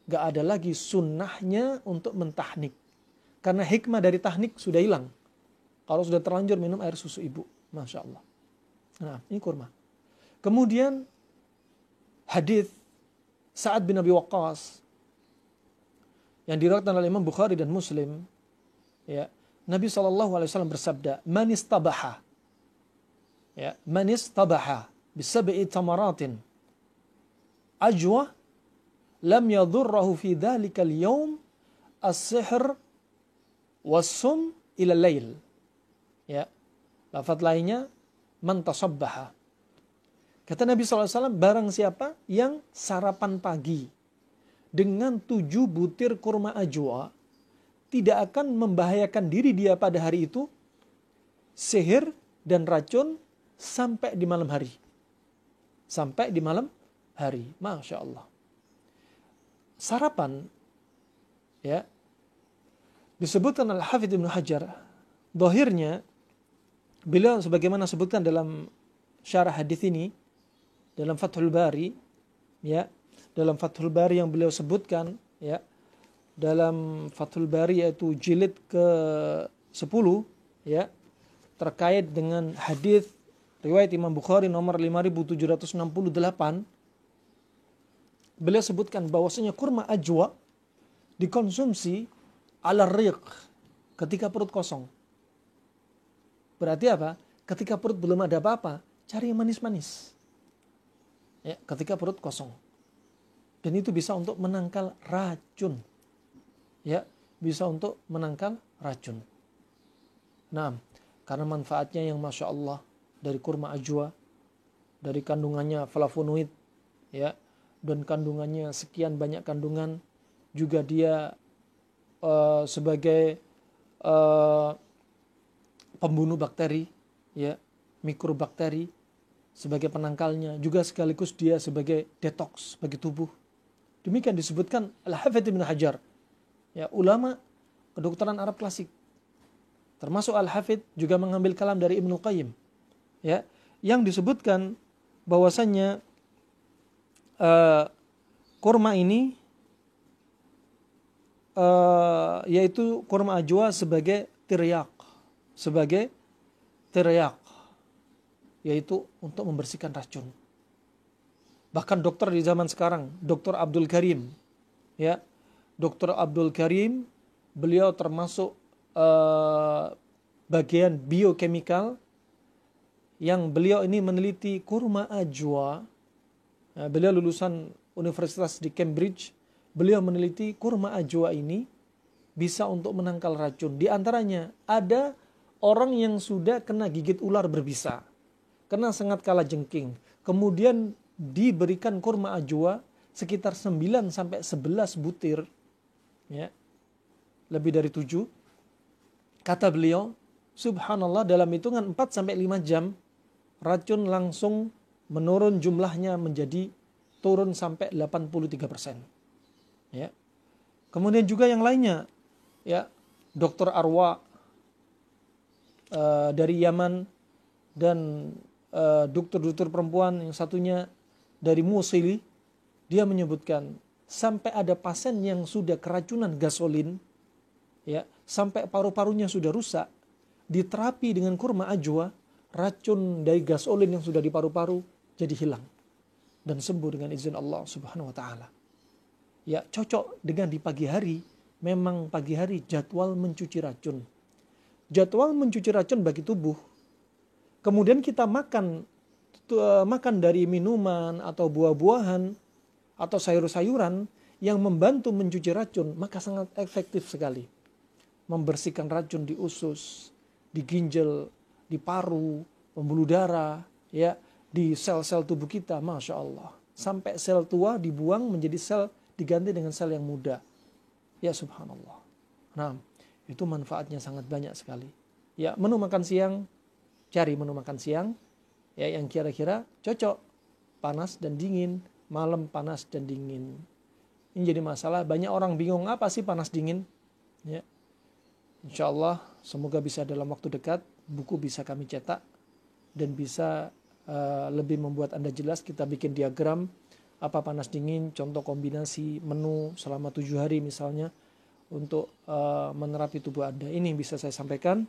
gak ada lagi sunnahnya untuk mentahnik. Karena hikmah dari tahnik sudah hilang. Kalau sudah terlanjur minum air susu ibu. Masya Allah. Nah, ini kurma. Kemudian hadis Sa'ad bin Abi Waqqas yang diriwayatkan oleh Imam Bukhari dan Muslim, ya, Nabi SAW bersabda, "Man istabaha, ya, man istabaha bisab'i tamaratin ajwa lam yadhurruhu fi dhalikal yawm as-sihr was-sum ila lail." Ya, lafaz lainnya man tasabbaha. Kata Nabi SAW, barang siapa yang sarapan pagi dengan 7 butir kurma ajwa, tidak akan membahayakan diri dia pada hari itu, sihir dan racun sampai di malam hari. Sampai di malam hari. Masya Allah. Sarapan, ya, disebutkan Al-Hafidh Ibn Hajar, dohirnya, beliau sebagaimana sebutkan dalam syarah hadis ini, dalam Fathul Bari, ya, dalam Fathul Bari yang beliau sebutkan, ya, dalam Fathul Bari, yaitu jilid ke-10 ya, terkait dengan hadis riwayat Imam Bukhari nomor 5768. Beliau sebutkan bahwasanya kurma ajwa dikonsumsi ala riq, ketika perut kosong. Berarti apa? Ketika perut belum ada apa-apa, cari yang manis-manis. Ya, ketika perut kosong. Dan itu bisa untuk menangkal racun. Ya, bisa untuk menangkal racun. Nah, karena manfaatnya yang Masya Allah dari kurma ajwa, dari kandungannya flavonoid, ya, dan kandungannya sekian banyak kandungan, juga dia sebagai pembunuh bakteri, ya, mikrobakteri, sebagai penangkalnya, juga sekaligus dia sebagai detox bagi tubuh. Demikian disebutkan Al-Hafidz Ibnu Hajar, ya, ulama kedokteran Arab klasik. Termasuk Al-Hafidz juga mengambil kalam dari Ibnu Qayyim, ya, yang disebutkan bahwasannya kurma ini yaitu kurma ajwa sebagai tiryak, yaitu untuk membersihkan racun. Bahkan dokter di zaman sekarang, Dr. Abdul Karim, ya, Dr. Abdul Karim, beliau termasuk bagian biokemikal yang beliau ini meneliti kurma ajwa. Beliau lulusan Universitas di Cambridge. Beliau meneliti kurma ajwa ini bisa untuk menangkal racun. Di antaranya ada orang yang sudah kena gigit ular berbisa, kena sengat kalajengking, kemudian diberikan kurma ajwa sekitar 9 sampai 11 butir, ya, lebih dari 7. Kata beliau, subhanallah, dalam hitungan 4 sampai 5 jam racun langsung menurun, jumlahnya menjadi turun sampai 83%. Ya. Kemudian juga yang lainnya, ya, Dr. Arwa dari Yaman, dan dokter-dokter perempuan yang satunya dari Musili, dia menyebutkan sampai ada pasien yang sudah keracunan gasolin, ya, sampai paru-parunya sudah rusak, diterapi dengan kurma ajwa, racun dari gasolin yang sudah di paru-paru jadi hilang dan sembuh dengan izin Allah Subhanahu wa taala. Ya, cocok dengan di pagi hari. Memang pagi hari jadwal mencuci racun. Jadwal mencuci racun bagi tubuh. Kemudian kita makan dari minuman atau buah-buahan atau sayur-sayuran yang membantu mencuci racun, maka sangat efektif sekali membersihkan racun di usus, di ginjal, di paru, pembuluh darah, ya, di sel-sel tubuh kita. Masya Allah, sampai sel tua dibuang menjadi sel, diganti dengan sel yang muda. Ya subhanallah. Nah, itu manfaatnya sangat banyak sekali. Ya, menu makan siang, cari menu makan siang, ya, yang kira-kira cocok, panas dan dingin, malam panas dan dingin. Ini jadi masalah, banyak orang bingung apa sih panas dingin. Ya, insya Allah semoga bisa dalam waktu dekat buku bisa kami cetak dan bisa lebih membuat Anda jelas. Kita bikin diagram apa panas dingin, contoh kombinasi menu selama 7 hari misalnya untuk menerapi tubuh Anda. Ini bisa saya sampaikan.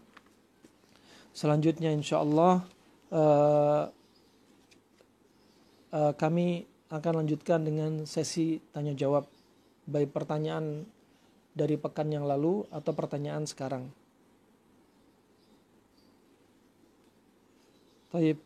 Selanjutnya insya Allah kami akan lanjutkan dengan sesi tanya jawab, baik pertanyaan dari pekan yang lalu atau pertanyaan sekarang. Baik.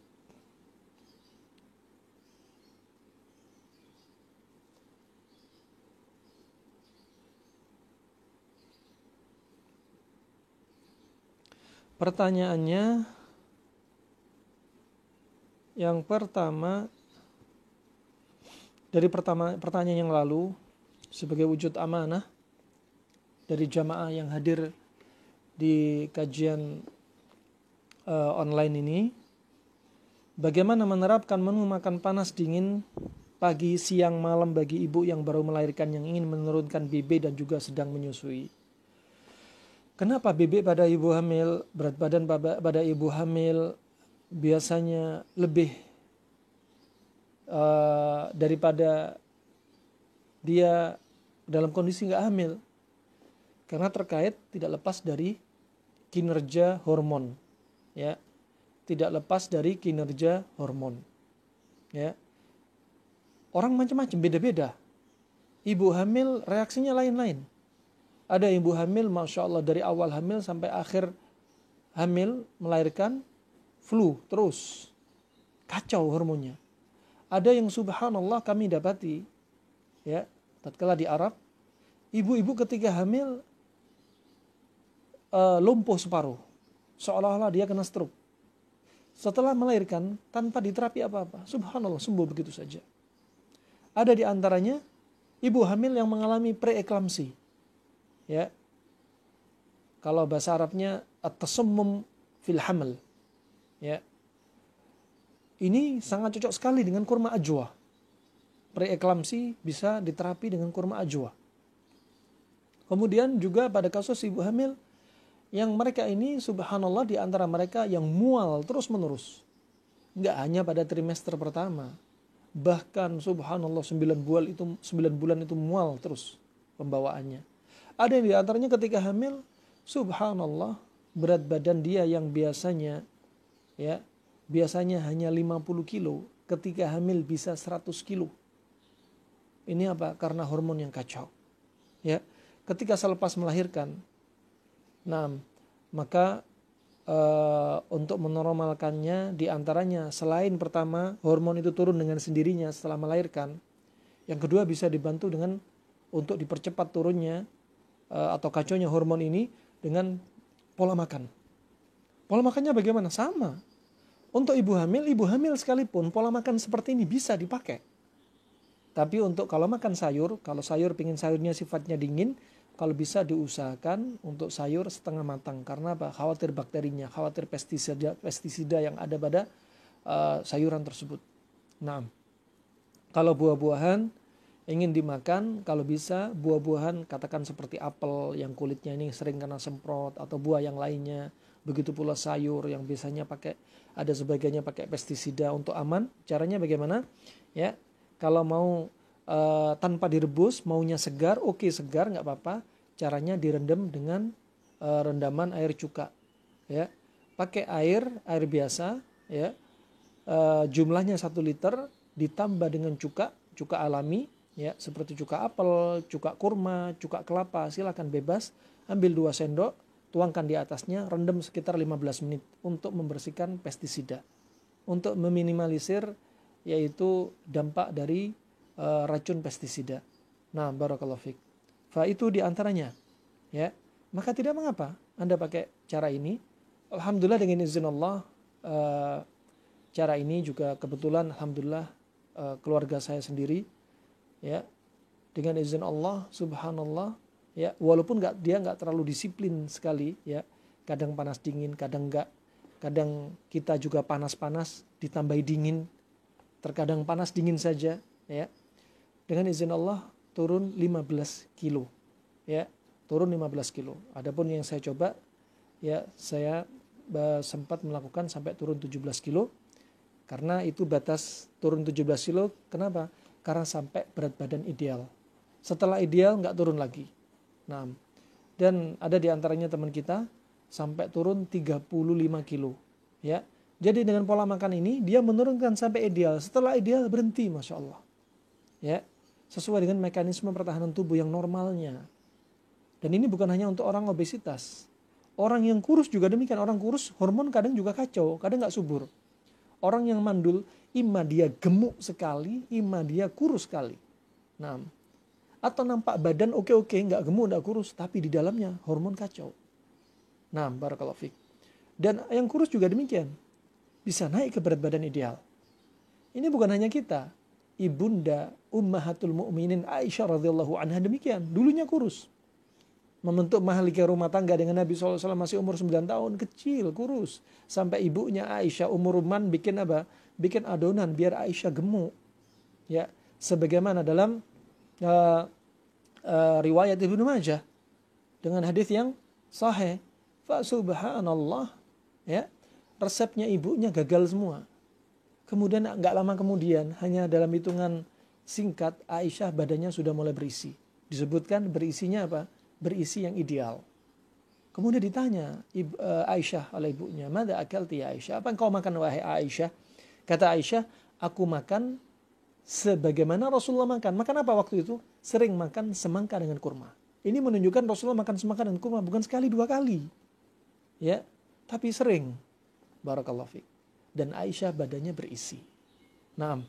Pertanyaannya yang pertama, dari pertanyaan yang lalu, sebagai wujud amanah dari jamaah yang hadir di kajian online ini, bagaimana menerapkan menu makan panas dingin pagi, siang, malam bagi ibu yang baru melahirkan yang ingin menurunkan BB dan juga sedang menyusui. Kenapa BB pada ibu hamil, berat badan pada ibu hamil biasanya lebih daripada dia dalam kondisi nggak hamil? Karena terkait tidak lepas dari kinerja hormon, ya. Tidak lepas dari kinerja hormon, ya. Orang macam-macam, beda-beda. Ibu hamil reaksinya lain-lain. Ada ibu hamil, Masya Allah, dari awal hamil sampai akhir hamil melahirkan flu terus, kacau hormonnya. Ada yang subhanallah kami dapati, ya, tatkala di Arab, ibu-ibu ketika hamil lumpuh separuh, seolah-olah dia kena stroke. Setelah melahirkan tanpa diterapi apa-apa, subhanallah sembuh begitu saja. Ada di antaranya ibu hamil yang mengalami preeklamsi, ya. Kalau bahasa Arabnya at-tasammum fil haml, ya. Ini sangat cocok sekali dengan kurma ajwa. Preeklamsi bisa diterapi dengan kurma ajwa. Kemudian juga pada kasus ibu hamil yang mereka ini subhanallah di antara mereka yang mual terus menerus. Enggak hanya pada trimester pertama. Bahkan subhanallah 9 bulan itu mual terus pembawaannya. Ada yang di antaranya ketika hamil subhanallah berat badan dia yang biasanya hanya 50 kilo, ketika hamil bisa 100 kilo. Ini apa? Karena hormon yang kacau. Ya, ketika selepas melahirkan, maka untuk menormalkannya diantaranya selain pertama hormon itu turun dengan sendirinya setelah melahirkan, yang kedua bisa dibantu dengan untuk dipercepat turunnya atau kacaunya hormon ini dengan pola makan. Pola makannya bagaimana? Sama. Untuk ibu hamil sekalipun pola makan seperti ini bisa dipakai. Tapi untuk kalau makan sayur, kalau sayur pingin sayurnya sifatnya dingin, kalau bisa diusahakan untuk sayur setengah matang. Karena apa? Khawatir bakterinya, khawatir pestisida yang ada pada sayuran tersebut. Nah, kalau buah-buahan ingin dimakan, kalau bisa buah-buahan katakan seperti apel yang kulitnya ini sering kena semprot, atau buah yang lainnya. Begitu pula sayur yang biasanya ada sebagiannya pakai pestisida untuk aman. Caranya bagaimana? Ya, kalau mau tanpa direbus, maunya segar, oke segar nggak apa-apa. Caranya direndam dengan rendaman air cuka, ya. Pakai air biasa, ya. Jumlahnya 1 liter ditambah dengan cuka alami, ya, seperti cuka apel, cuka kurma, cuka kelapa, silakan bebas. Ambil 2 sendok, tuangkan di atasnya, rendam sekitar 15 menit untuk membersihkan pestisida, untuk meminimalisir yaitu dampak dari racun pestisida. Nah, barakallahu fiik. Itu diantaranya, ya. Maka tidak mengapa Anda pakai cara ini. Alhamdulillah dengan izin Allah, cara ini juga kebetulan alhamdulillah keluarga saya sendiri, ya, dengan izin Allah subhanallah, ya, walaupun dia nggak terlalu disiplin sekali, ya, kadang panas dingin, kadang enggak, kadang kita juga panas ditambahi dingin, terkadang panas dingin saja, ya. Dengan izin Allah turun 15 kilo, ya, turun 15 kilo. Adapun yang saya coba, ya, saya sempat melakukan sampai turun 17 kilo, karena itu batas turun 17 kilo. Kenapa? Karena sampai berat badan ideal. Setelah ideal nggak turun lagi. Nah, dan ada di antaranya teman kita sampai turun 35 kilo, ya. Jadi dengan pola makan ini dia menurunkan sampai ideal. Setelah ideal berhenti, masya Allah, ya, sesuai dengan mekanisme pertahanan tubuh yang normalnya. Dan ini bukan hanya untuk orang obesitas. Orang yang kurus juga demikian. Orang kurus hormon kadang juga kacau, kadang nggak subur. Orang yang mandul, ima dia gemuk sekali, ima dia kurus sekali. Nah, atau nampak badan oke, nggak gemuk, nggak kurus, tapi di dalamnya hormon kacau. Nah, barakallahu fiik. Dan yang kurus juga demikian, bisa naik ke berat badan ideal. Ini bukan hanya kita. Ibunda Ummahatul Mukminin Aisyah radhiyallahu anha demikian, dulunya kurus. Membentuk mahalika rumah tangga dengan Nabi SAW masih umur 9 tahun, kecil, kurus. Sampai ibunya Aisyah umuruman bikin apa? Bikin adonan biar Aisyah gemuk. Ya, sebagaimana dalam riwayat Ibnu Majah dengan hadis yang sahih. Fa subhanallah, ya, resepnya ibunya gagal semua. Kemudian nggak lama kemudian, hanya dalam hitungan singkat, Aisyah badannya sudah mulai berisi. Disebutkan berisinya apa? berisi yang ideal. Kemudian ditanya Aisyah oleh ibunya, "Mada akalti ya Aisyah? Apa engkau makan wahai Aisyah?" Kata Aisyah, "Aku makan sebagaimana Rasulullah makan." Makan apa waktu itu? Sering makan semangka dengan kurma. Ini menunjukkan Rasulullah makan semangka dengan kurma bukan sekali 2 kali. Ya, tapi sering. Barakallahu fiik. Dan Aisyah badannya berisi. Nah,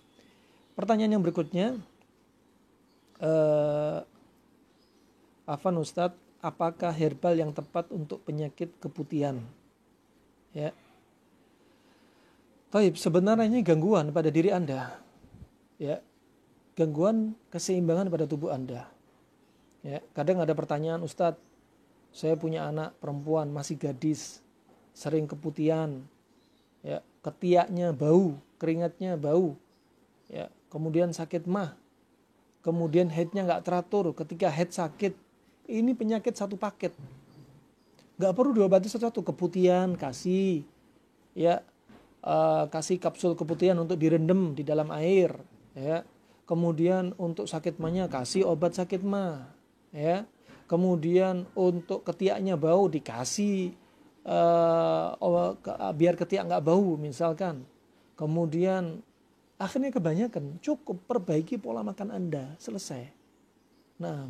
pertanyaan yang berikutnya, Afan Ustadz, apakah herbal yang tepat untuk penyakit keputihan? Ya. Taib, sebenarnya ini gangguan pada diri Anda. Ya. Gangguan keseimbangan pada tubuh Anda. Ya, kadang ada pertanyaan, "Ustadz, saya punya anak perempuan masih gadis, sering keputihan, ya, ketiaknya bau, keringatnya bau, ya, kemudian sakit mah, kemudian headnya nggak teratur, ketika head sakit, ini penyakit satu paket, nggak perlu diobati satu-satu. Keputihan kasih, ya, kasih kapsul keputihan untuk direndam di dalam air, ya, kemudian untuk sakit mahnya kasih obat sakit mah, ya, kemudian untuk ketiaknya bau dikasih biar ketiak nggak bau misalkan. Kemudian akhirnya kebanyakan, cukup perbaiki pola makan Anda, selesai. Nah,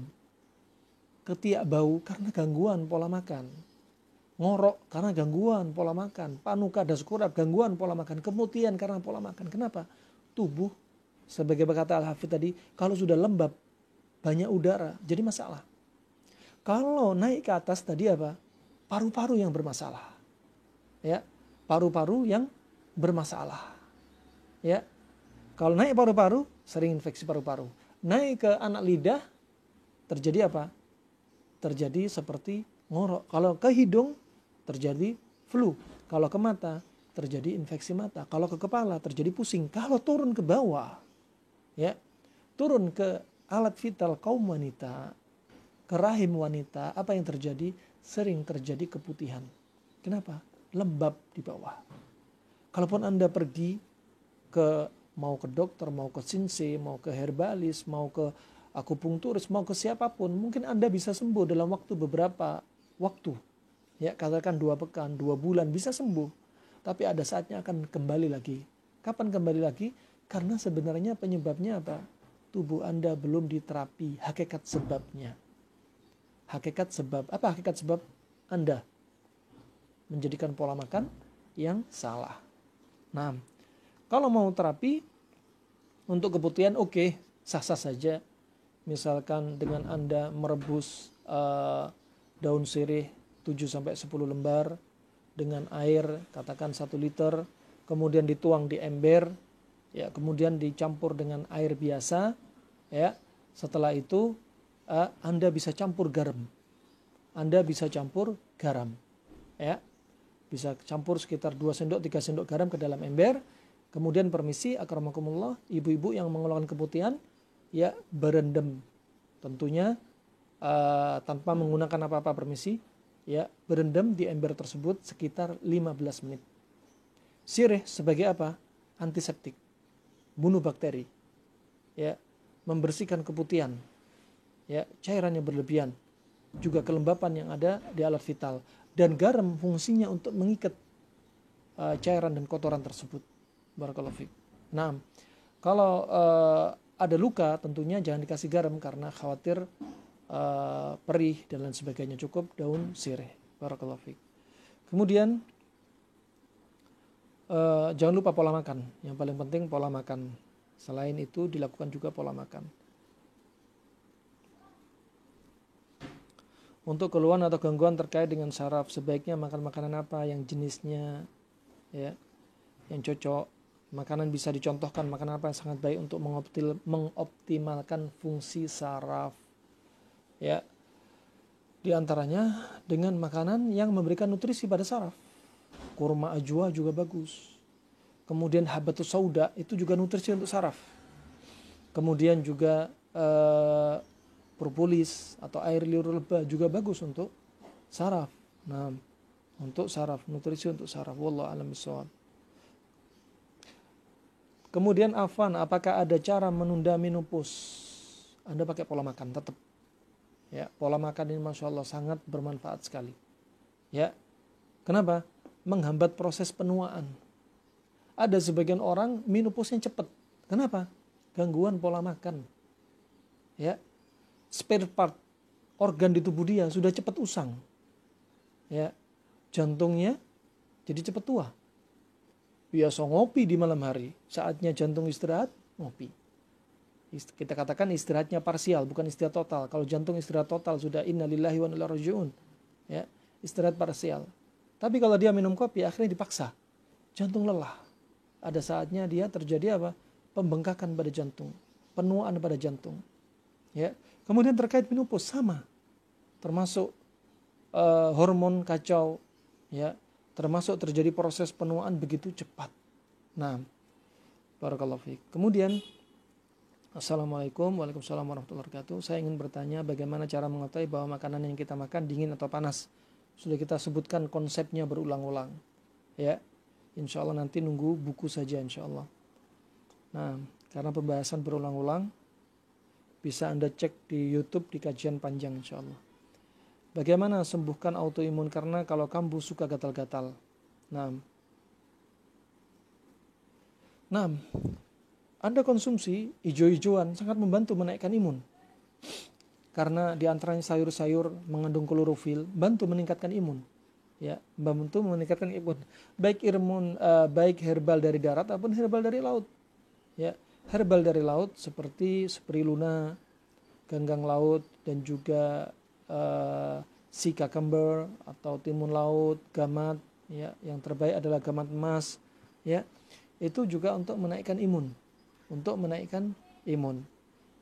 ketiak bau karena gangguan pola makan, ngorok karena gangguan pola makan, panuka das kurap gangguan pola makan, kemutihan karena pola makan. Kenapa? Tubuh sebagai kata Al-Hafidh tadi, kalau sudah lembab banyak udara jadi masalah. Kalau naik ke atas tadi apa? Paru-paru yang bermasalah. Ya, paru-paru yang bermasalah. Ya. Kalau naik paru-paru, sering infeksi paru-paru. Naik ke anak lidah, terjadi apa? Terjadi seperti ngorok. Kalau ke hidung, terjadi flu. Kalau ke mata, terjadi infeksi mata. Kalau ke kepala, terjadi pusing. Kalau turun ke bawah, ya, turun ke alat vital kaum wanita, ke rahim wanita, apa yang terjadi? Sering terjadi keputihan. Kenapa? Lembab di bawah. Kalaupun Anda pergi mau ke dokter, mau ke sinse, mau ke herbalis, mau ke akupunkturis, mau ke siapapun, mungkin Anda bisa sembuh dalam waktu beberapa waktu. Ya, katakan 2 pekan, 2 bulan bisa sembuh. Tapi ada saatnya akan kembali lagi. Kapan kembali lagi? Karena sebenarnya penyebabnya apa? Tubuh Anda belum diterapi hakikat sebabnya. Hakikat sebab, apa hakikat sebab? Anda menjadikan pola makan yang salah. Nah, kalau mau terapi untuk keputihan, oke, sah-sah saja. Misalkan dengan Anda merebus daun sirih 7-10 lembar dengan air katakan 1 liter, kemudian dituang di ember, ya, kemudian dicampur dengan air biasa, ya. Setelah itu Anda bisa campur garam. Anda bisa campur garam, ya. Bisa campur sekitar 2 sendok 3 sendok garam ke dalam ember. Kemudian permisi akramakumullah, ibu-ibu yang mengeluarkan keputihan, ya, berendam. Tentunya tanpa menggunakan apa-apa, permisi, ya, berendam di ember tersebut sekitar 15 menit. Sirih sebagai apa? Antiseptik, bunuh bakteri, ya, membersihkan keputihan, ya, cairannya berlebihan, juga kelembapan yang ada di alat vital. Dan garam fungsinya untuk mengikat cairan dan kotoran tersebut. Barakallahu fiik. Nah, kalau ada luka tentunya jangan dikasih garam karena khawatir perih dan lain sebagainya. Cukup daun sirih. Barakallahu fiik. Kemudian jangan lupa pola makan. Yang paling penting pola makan. Selain itu dilakukan juga pola makan. Untuk keluhan atau gangguan terkait dengan saraf, sebaiknya makan makanan apa yang jenisnya, ya, yang cocok. Makanan bisa dicontohkan makanan apa yang sangat baik untuk mengoptimalkan fungsi saraf, ya. Di antaranya dengan makanan yang memberikan nutrisi pada saraf. Kurma ajwa juga bagus. Kemudian habatus sauda itu juga nutrisi untuk saraf. Kemudian juga propolis atau air liur lebah juga bagus untuk saraf. Nah, untuk saraf, nutrisi untuk saraf. Wallahu a'lam bishawab. Kemudian Afan, apakah ada cara menunda menopause? Anda pakai pola makan tetap. Ya, pola makan ini Masya Allah sangat bermanfaat sekali. Ya, kenapa? Menghambat proses penuaan. Ada sebagian orang menopause cepat. Kenapa? Gangguan pola makan. Ya, spare part organ di tubuh dia sudah cepat usang. Ya, jantungnya jadi cepat tua. Biasa ngopi di malam hari, saatnya jantung istirahat, ngopi. Kita katakan istirahatnya parsial, bukan istirahat total. Kalau jantung istirahat total sudah innalillahi wa inna ilaihi raji'un. Ya, istirahat parsial. Tapi kalau dia minum kopi akhirnya dipaksa. Jantung lelah. Ada saatnya dia terjadi apa? Pembengkakan pada jantung, penuaan pada jantung. Ya. Kemudian terkait menopause sama. Termasuk hormon kacau, ya. Termasuk terjadi proses penuaan begitu cepat. Nah, barakallahu fiik. Kemudian Assalamualaikum Waalaikumsalam warahmatullahi wabarakatuh. Saya ingin bertanya bagaimana cara mengetahui bahwa makanan yang kita makan dingin atau panas. Sudah kita sebutkan konsepnya berulang-ulang. Ya, insya Allah nanti nunggu buku saja insya Allah. Nah, karena pembahasan berulang-ulang, bisa Anda cek di YouTube di kajian panjang insya Allah. Bagaimana sembuhkan autoimun karena kalau kambuh suka gatal-gatal. Nah, Anda konsumsi hijau-hijauan sangat membantu menaikkan imun. Karena diantaranya sayur-sayur mengandung klorofil, bantu meningkatkan imun. Ya, membantu meningkatkan imun. Baik herbal dari darat ataupun herbal dari laut. Ya, herbal dari laut seperti spirulina, ganggang laut dan juga sea cucumber atau timun laut, gamat. Ya, yang terbaik adalah gamat emas. Ya, itu juga untuk menaikkan imun.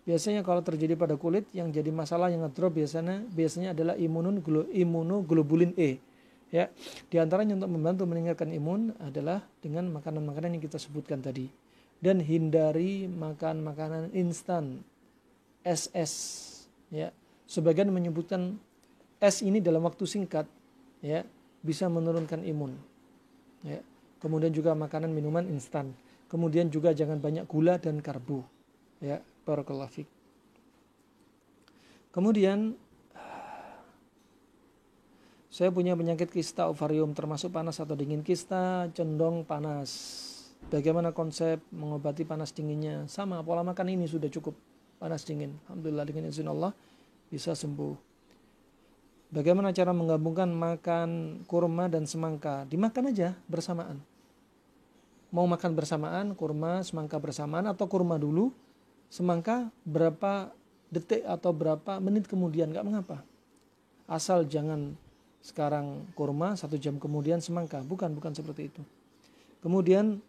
Biasanya kalau terjadi pada kulit yang jadi masalah yang ngedrop biasanya adalah imunoglobulin E. Ya, di antaranya untuk membantu meningkatkan imun adalah dengan makanan-makanan yang kita sebutkan tadi. Dan hindari makan makanan instan, SS. Ya, sebagian menyebutkan es ini dalam waktu singkat, ya, bisa menurunkan imun. Ya, kemudian juga makanan minuman instan. Kemudian juga jangan banyak gula dan karbo. Ya, barakallahu fiik. Kemudian saya punya penyakit kista ovarium termasuk panas atau dingin. Kista cenderung panas. Bagaimana konsep mengobati panas dinginnya? Sama, pola makan ini sudah cukup panas dingin. Alhamdulillah dengan izin Allah bisa sembuh. Bagaimana cara menggabungkan makan kurma dan semangka? Dimakan aja bersamaan. Mau makan bersamaan, kurma, semangka bersamaan, atau kurma dulu, semangka berapa detik atau berapa menit kemudian, gak mengapa. Asal jangan sekarang kurma, 1 jam kemudian semangka. Bukan seperti itu. Kemudian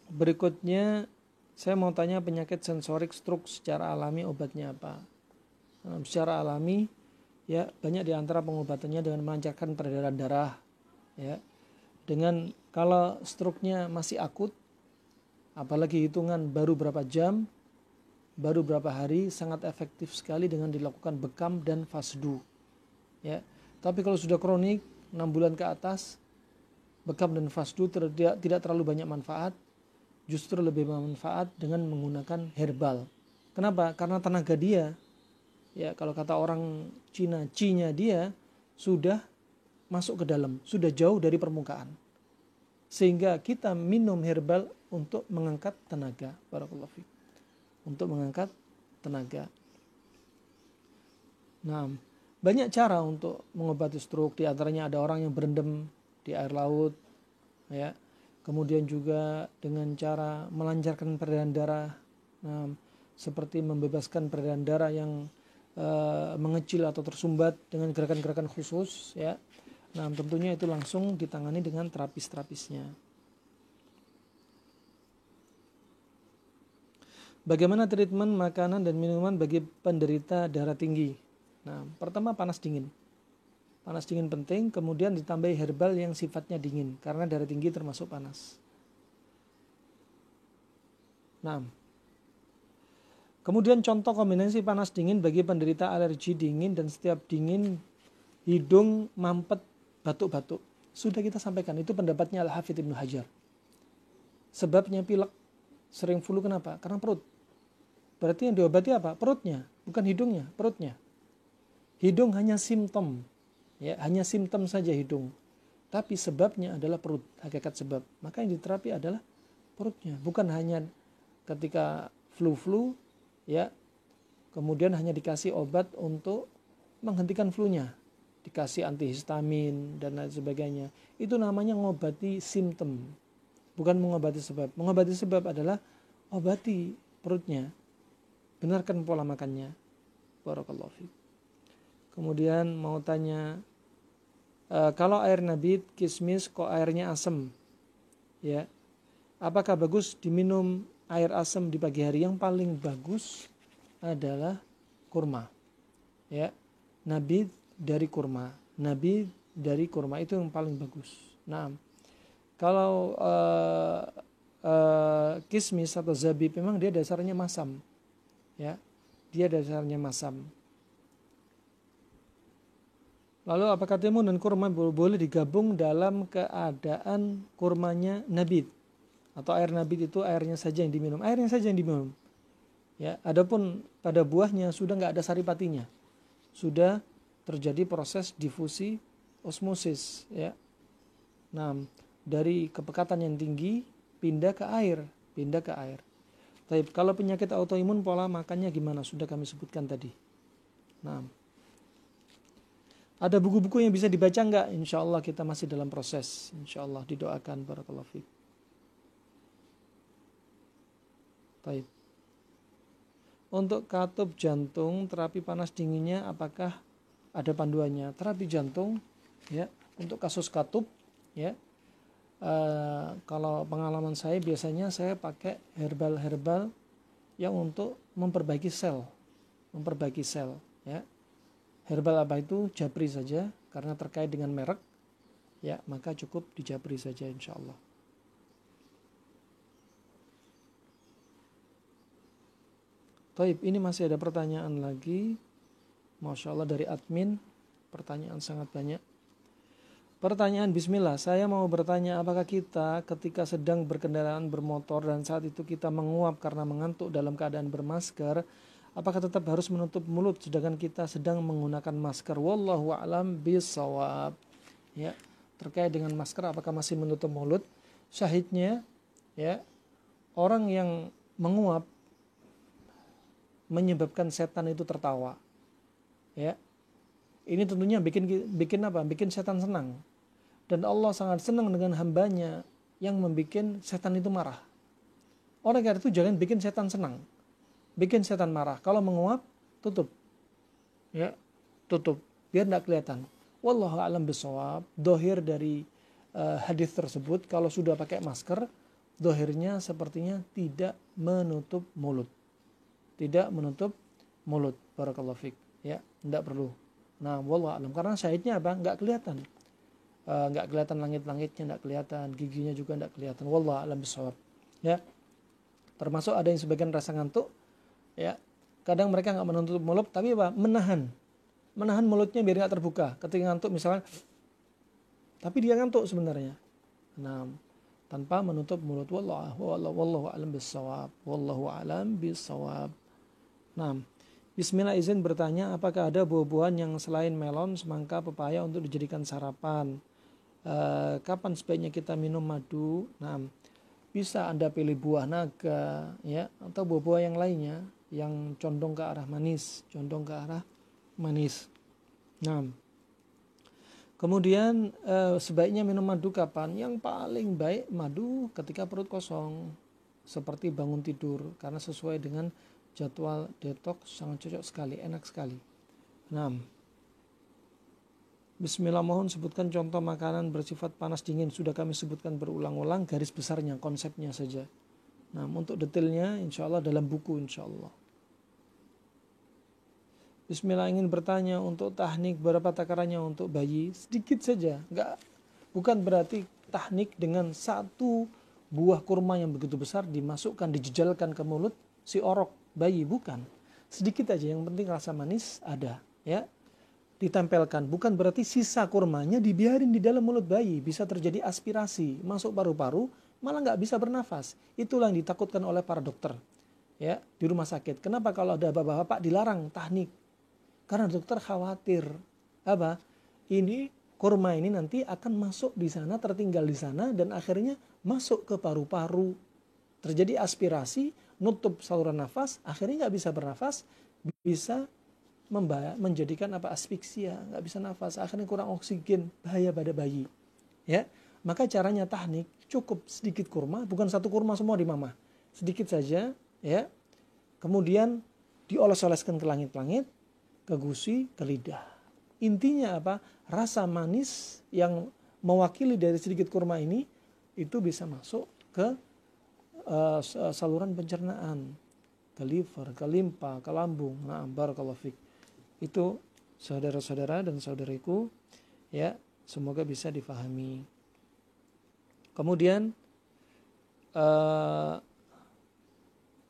berikutnya saya mau tanya penyakit sensorik stroke secara alami obatnya apa? Secara alami ya banyak di antara pengobatannya dengan melancarkan peredaran darah, ya. Dengan kalau stroke-nya masih akut, apalagi hitungan baru berapa jam, baru berapa hari, sangat efektif sekali dengan dilakukan bekam dan fasdu. Ya. Tapi kalau sudah kronik 6 bulan ke atas, bekam dan fasdu tidak terlalu banyak manfaat, justru lebih bermanfaat dengan menggunakan herbal. Kenapa? Karena tenaga dia, ya kalau kata orang Cina, Ci-nya dia sudah masuk ke dalam, sudah jauh dari permukaan. Sehingga kita minum herbal untuk mengangkat tenaga. Barakallahu fiik. Untuk mengangkat tenaga. Nah, banyak cara untuk mengobati stroke. Di antaranya ada orang yang berendam di air laut, ya. Kemudian juga dengan cara melancarkan peredaran darah. Nah, seperti membebaskan peredaran darah yang mengecil atau tersumbat dengan gerakan-gerakan khusus, ya. Nah, tentunya itu langsung ditangani dengan terapis-terapisnya. Bagaimana treatment makanan dan minuman bagi penderita darah tinggi? Nah, pertama panas dingin. Panas dingin penting, kemudian ditambahi herbal yang sifatnya dingin karena darah tinggi termasuk panas. Nah, kemudian contoh kombinasi panas dingin bagi penderita alergi dingin dan setiap dingin hidung mampet batuk-batuk. Sudah kita sampaikan, itu pendapatnya Al-Hafidz Ibnu Hajar. Sebabnya pilek, sering flu kenapa? Karena perut. Berarti yang diobati apa? Perutnya. bukan hidungnya, perutnya. Hidung hanya simptom, ya, hanya simptom saja hidung. Tapi sebabnya adalah perut, hakikat sebab. Maka yang diterapi adalah perutnya, bukan hanya ketika flu, ya, kemudian hanya dikasih obat untuk menghentikan flu-nya, dikasih antihistamin dan lain sebagainya. Itu namanya mengobati simptom, bukan mengobati sebab. Mengobati sebab adalah obati perutnya, benarkan pola makannya. Barakallahu fiik. Kemudian mau tanya, kalau air nabit, kismis kok airnya asam, ya, apakah bagus diminum air asam di pagi hari? Yang paling bagus adalah kurma, ya, nabit dari kurma, nabit dari kurma itu yang paling bagus. Nah, kalau kismis atau zabib memang dia dasarnya masam, ya, dia dasarnya masam. Lalu apakah timun dan kurma boleh digabung dalam keadaan kurmanya nabit? Atau air nabit itu airnya saja yang diminum? Airnya saja yang diminum. Ya, adapun pada buahnya sudah nggak ada saripatinya. Sudah terjadi proses difusi osmosis, ya. Nah, dari kepekatan yang tinggi pindah ke air. Tapi kalau penyakit autoimun pola makannya gimana? Sudah kami sebutkan tadi. Nah, ada buku-buku yang bisa dibaca enggak? Insya Allah kita masih dalam proses. Insya Allah didoakan. Barakallahu fiik. Baik. Untuk katup jantung, terapi panas dinginnya apakah ada panduannya? Terapi jantung, ya, untuk kasus katup, ya. Kalau pengalaman saya biasanya saya pakai herbal yang untuk memperbaiki sel, ya. Herbal apa itu? Japri saja, karena terkait dengan merek, ya, maka cukup di Japri saja insya Allah. Taib, ini masih ada pertanyaan lagi. Masya Allah dari admin, pertanyaan sangat banyak. Pertanyaan bismillah, saya mau bertanya apakah kita ketika sedang berkendaraan bermotor dan saat itu kita menguap karena mengantuk dalam keadaan bermasker, apakah tetap harus menutup mulut sedangkan kita sedang menggunakan masker? Wallahu a'lam bishawab. Ya, terkait dengan masker apakah masih menutup mulut? Syahidnya, ya, orang yang menguap menyebabkan setan itu tertawa. Ya. Ini tentunya bikin apa? Bikin setan senang. Dan Allah sangat senang dengan hambanya yang membuat setan itu marah. Oleh karena itu jangan bikin setan senang, bikin setan marah. Kalau menguap, tutup, ya, tutup, biar tidak kelihatan. Wallahu a'lam bishawab. Dohir dari hadis tersebut, kalau sudah pakai masker, dohirnya sepertinya tidak menutup mulut, barakallahu fiik, ya, tidak perlu. Nah, wallahu a'lam, karena syahidnya apa? Nggak kelihatan, langit-langitnya nggak kelihatan, giginya juga nggak kelihatan. Wallahu a'lam bishawab. Ya, termasuk ada yang sebagian rasa ngantuk, ya, kadang mereka nggak menutup mulut, tapi apa? Menahan mulutnya biar nggak terbuka. Ketika ngantuk misalnya, tapi dia ngantuk sebenarnya. Nah, tanpa menutup mulut. Wallahu a'lam bishawab. Wallahu a'lam bishawab. Nah, bismillah, izin bertanya, apakah ada buah-buahan yang selain melon, semangka, pepaya untuk dijadikan sarapan? Kapan sebaiknya kita minum madu? Nah, bisa Anda pilih buah naga, ya, atau buah-buah yang lainnya yang condong ke arah manis, Nah, kemudian sebaiknya minum madu kapan? Yang paling baik madu ketika perut kosong, seperti bangun tidur, karena sesuai dengan jadwal detox, sangat cocok sekali, enak sekali. Nah, bismillah, mohon sebutkan contoh makanan bersifat panas dingin. Sudah kami sebutkan berulang-ulang, garis besarnya, konsepnya saja. Nah, untuk detailnya insya Allah dalam buku insya Allah. Bismillah, ingin bertanya untuk tahnik berapa takarannya untuk bayi? Sedikit saja, bukan berarti tahnik dengan satu buah kurma yang begitu besar dimasukkan, dijejalkan ke mulut si orok bayi, bukan. Sedikit aja, yang penting rasa manis ada, ya, ditempelkan. Bukan berarti sisa kurmanya dibiarin di dalam mulut bayi, bisa terjadi aspirasi masuk paru-paru, malah nggak bisa bernafas. Itulah yang ditakutkan oleh para dokter, ya di rumah sakit. Kenapa kalau ada bapak-bapak dilarang tahnik? Karena dokter khawatir apa? Ini kurma ini nanti akan masuk di sana, tertinggal di sana, dan akhirnya masuk ke paru-paru. Terjadi aspirasi, nutup saluran nafas, akhirnya nggak bisa bernafas, bisa menjadikan asfiksia, nggak bisa nafas, akhirnya kurang oksigen, bahaya pada bayi. Ya, maka caranya tahnik cukup sedikit kurma, bukan satu kurma semua di mamah, sedikit saja, ya. Kemudian dioles-oleskan ke langit-langit, ke gusi, ke lidah. Intinya apa? Rasa manis yang mewakili dari sedikit kurma ini itu bisa masuk ke saluran pencernaan, ke liver, ke limpa, ke lambung. Nah, barakallahu fik. Itu saudara-saudara dan saudariku, ya, semoga bisa difahami. Kemudian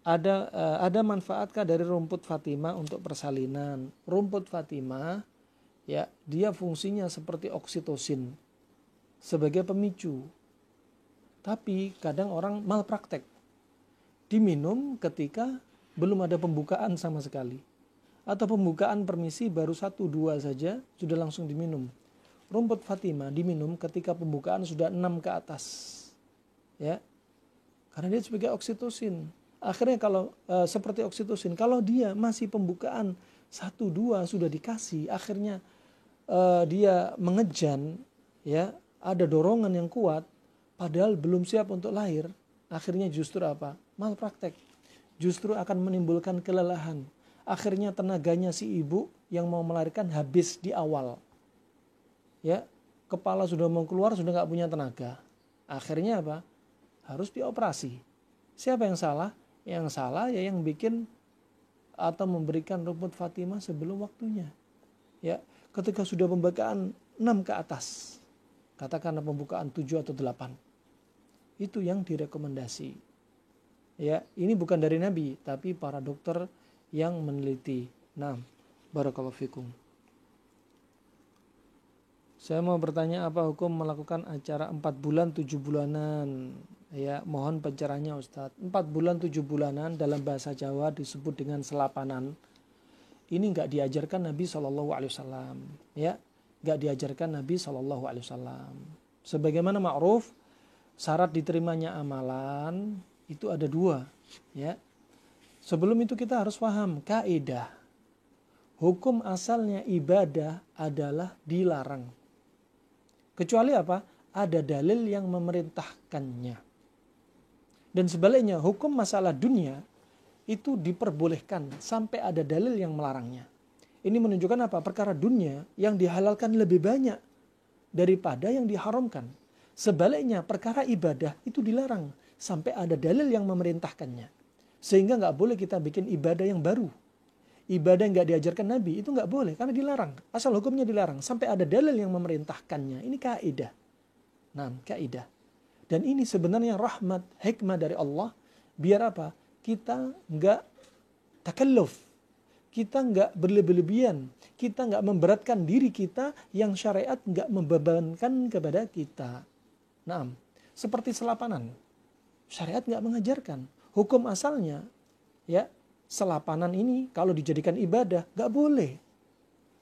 ada manfaatkah dari rumput Fatimah untuk persalinan? Rumput Fatimah, ya, dia fungsinya seperti oksitosin sebagai pemicu. Tapi kadang orang malpraktek. Diminum ketika belum ada pembukaan sama sekali. Atau pembukaan permisi baru 1-2 saja sudah langsung diminum. Rumput Fatimah diminum ketika pembukaan sudah 6 ke atas. Ya. Karena dia sebagai oksitosin. Akhirnya kalau seperti oksitosin, kalau dia masih pembukaan 1-2 sudah dikasih, akhirnya dia mengejan, ya, ada dorongan yang kuat, padahal belum siap untuk lahir, akhirnya justru apa? Malpraktek. Justru akan menimbulkan kelelahan. Akhirnya tenaganya si ibu yang mau melahirkan habis di awal. Ya, kepala sudah mau keluar, sudah nggak punya tenaga. Akhirnya apa? Harus dioperasi. Siapa yang salah? Yang salah ya yang bikin atau memberikan rumput Fatimah sebelum waktunya. Ya, ketika sudah pembukaan 6 ke atas, katakanlah pembukaan 7 atau 8, itu yang direkomendasi. Ya, ini bukan dari Nabi, tapi para dokter yang meneliti. Nah, barakallahu fikum. Saya mau bertanya, apa hukum melakukan acara 4 bulan 7 bulanan? Ya, mohon pencerahannya Ustadz. 4 bulan 7 bulanan dalam bahasa Jawa disebut dengan selapanan. Ini nggak diajarkan Nabi SAW. Ya, nggak diajarkan Nabi SAW. Sebagaimana ma'ruf, syarat diterimanya amalan itu ada 2. Ya. Sebelum itu kita harus paham kaidah. Hukum asalnya ibadah adalah dilarang. Kecuali apa? Ada dalil yang memerintahkannya. Dan sebaliknya, hukum masalah dunia itu diperbolehkan sampai ada dalil yang melarangnya. Ini menunjukkan apa? Perkara dunia yang dihalalkan lebih banyak daripada yang diharamkan. Sebaliknya, perkara ibadah itu dilarang sampai ada dalil yang memerintahkannya. Sehingga nggak boleh kita bikin ibadah yang baru. Ibadah yang nggak diajarkan Nabi itu nggak boleh karena dilarang. Asal hukumnya dilarang sampai ada dalil yang memerintahkannya. Ini kaidah. Nah, kaidah. Dan ini sebenarnya rahmat, hikmah dari Allah. Biar apa? Kita nggak takalluf. Kita nggak berlebih-lebihan. Kita nggak memberatkan diri kita yang syariat nggak membebankan kepada kita. Nah, seperti selapanan. Syariat nggak mengajarkan. Hukum asalnya, ya, selapanan ini kalau dijadikan ibadah nggak boleh.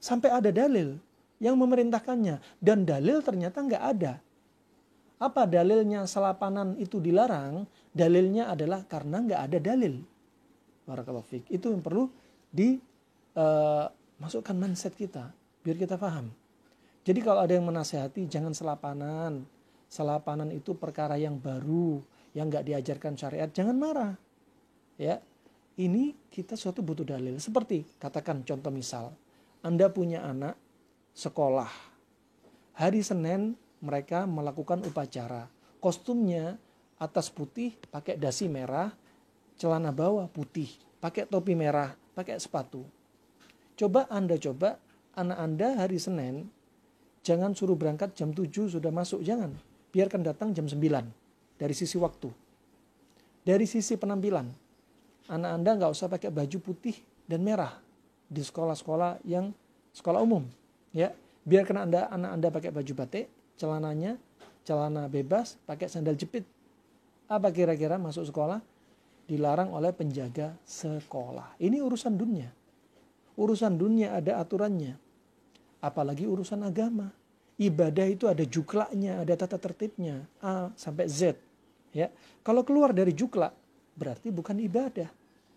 Sampai ada dalil yang memerintahkannya. Dan dalil ternyata nggak ada. Apa dalilnya selapanan itu dilarang? Dalilnya adalah karena nggak ada dalil. Barakallahu fiik. Itu yang perlu dimasukkan mindset kita. Biar kita paham. Jadi kalau ada yang menasihati, jangan selapanan. Selapanan itu perkara yang baru. Yang nggak diajarkan syariat, jangan marah. Ya, ini kita suatu butuh dalil. Seperti katakan contoh misal, Anda punya anak sekolah. Hari Senin mereka melakukan upacara. Kostumnya atas putih, pakai dasi merah, celana bawah putih, pakai topi merah, pakai sepatu. Coba Anda anak Anda hari Senin, jangan suruh berangkat jam 7 sudah masuk, jangan. Biarkan datang jam 9. Dari sisi waktu, dari sisi penampilan, anak Anda nggak usah pakai baju putih dan merah di sekolah-sekolah yang sekolah umum, ya. Biarkan anak Anda pakai baju batik, celana bebas, pakai sandal jepit. Apa kira-kira masuk sekolah? dilarang oleh penjaga sekolah. Ini urusan dunia. Urusan dunia ada aturannya. Apalagi urusan agama. Ibadah itu ada juklaknya, ada tata tertibnya, A sampai Z. Ya, kalau keluar dari juklak berarti bukan ibadah,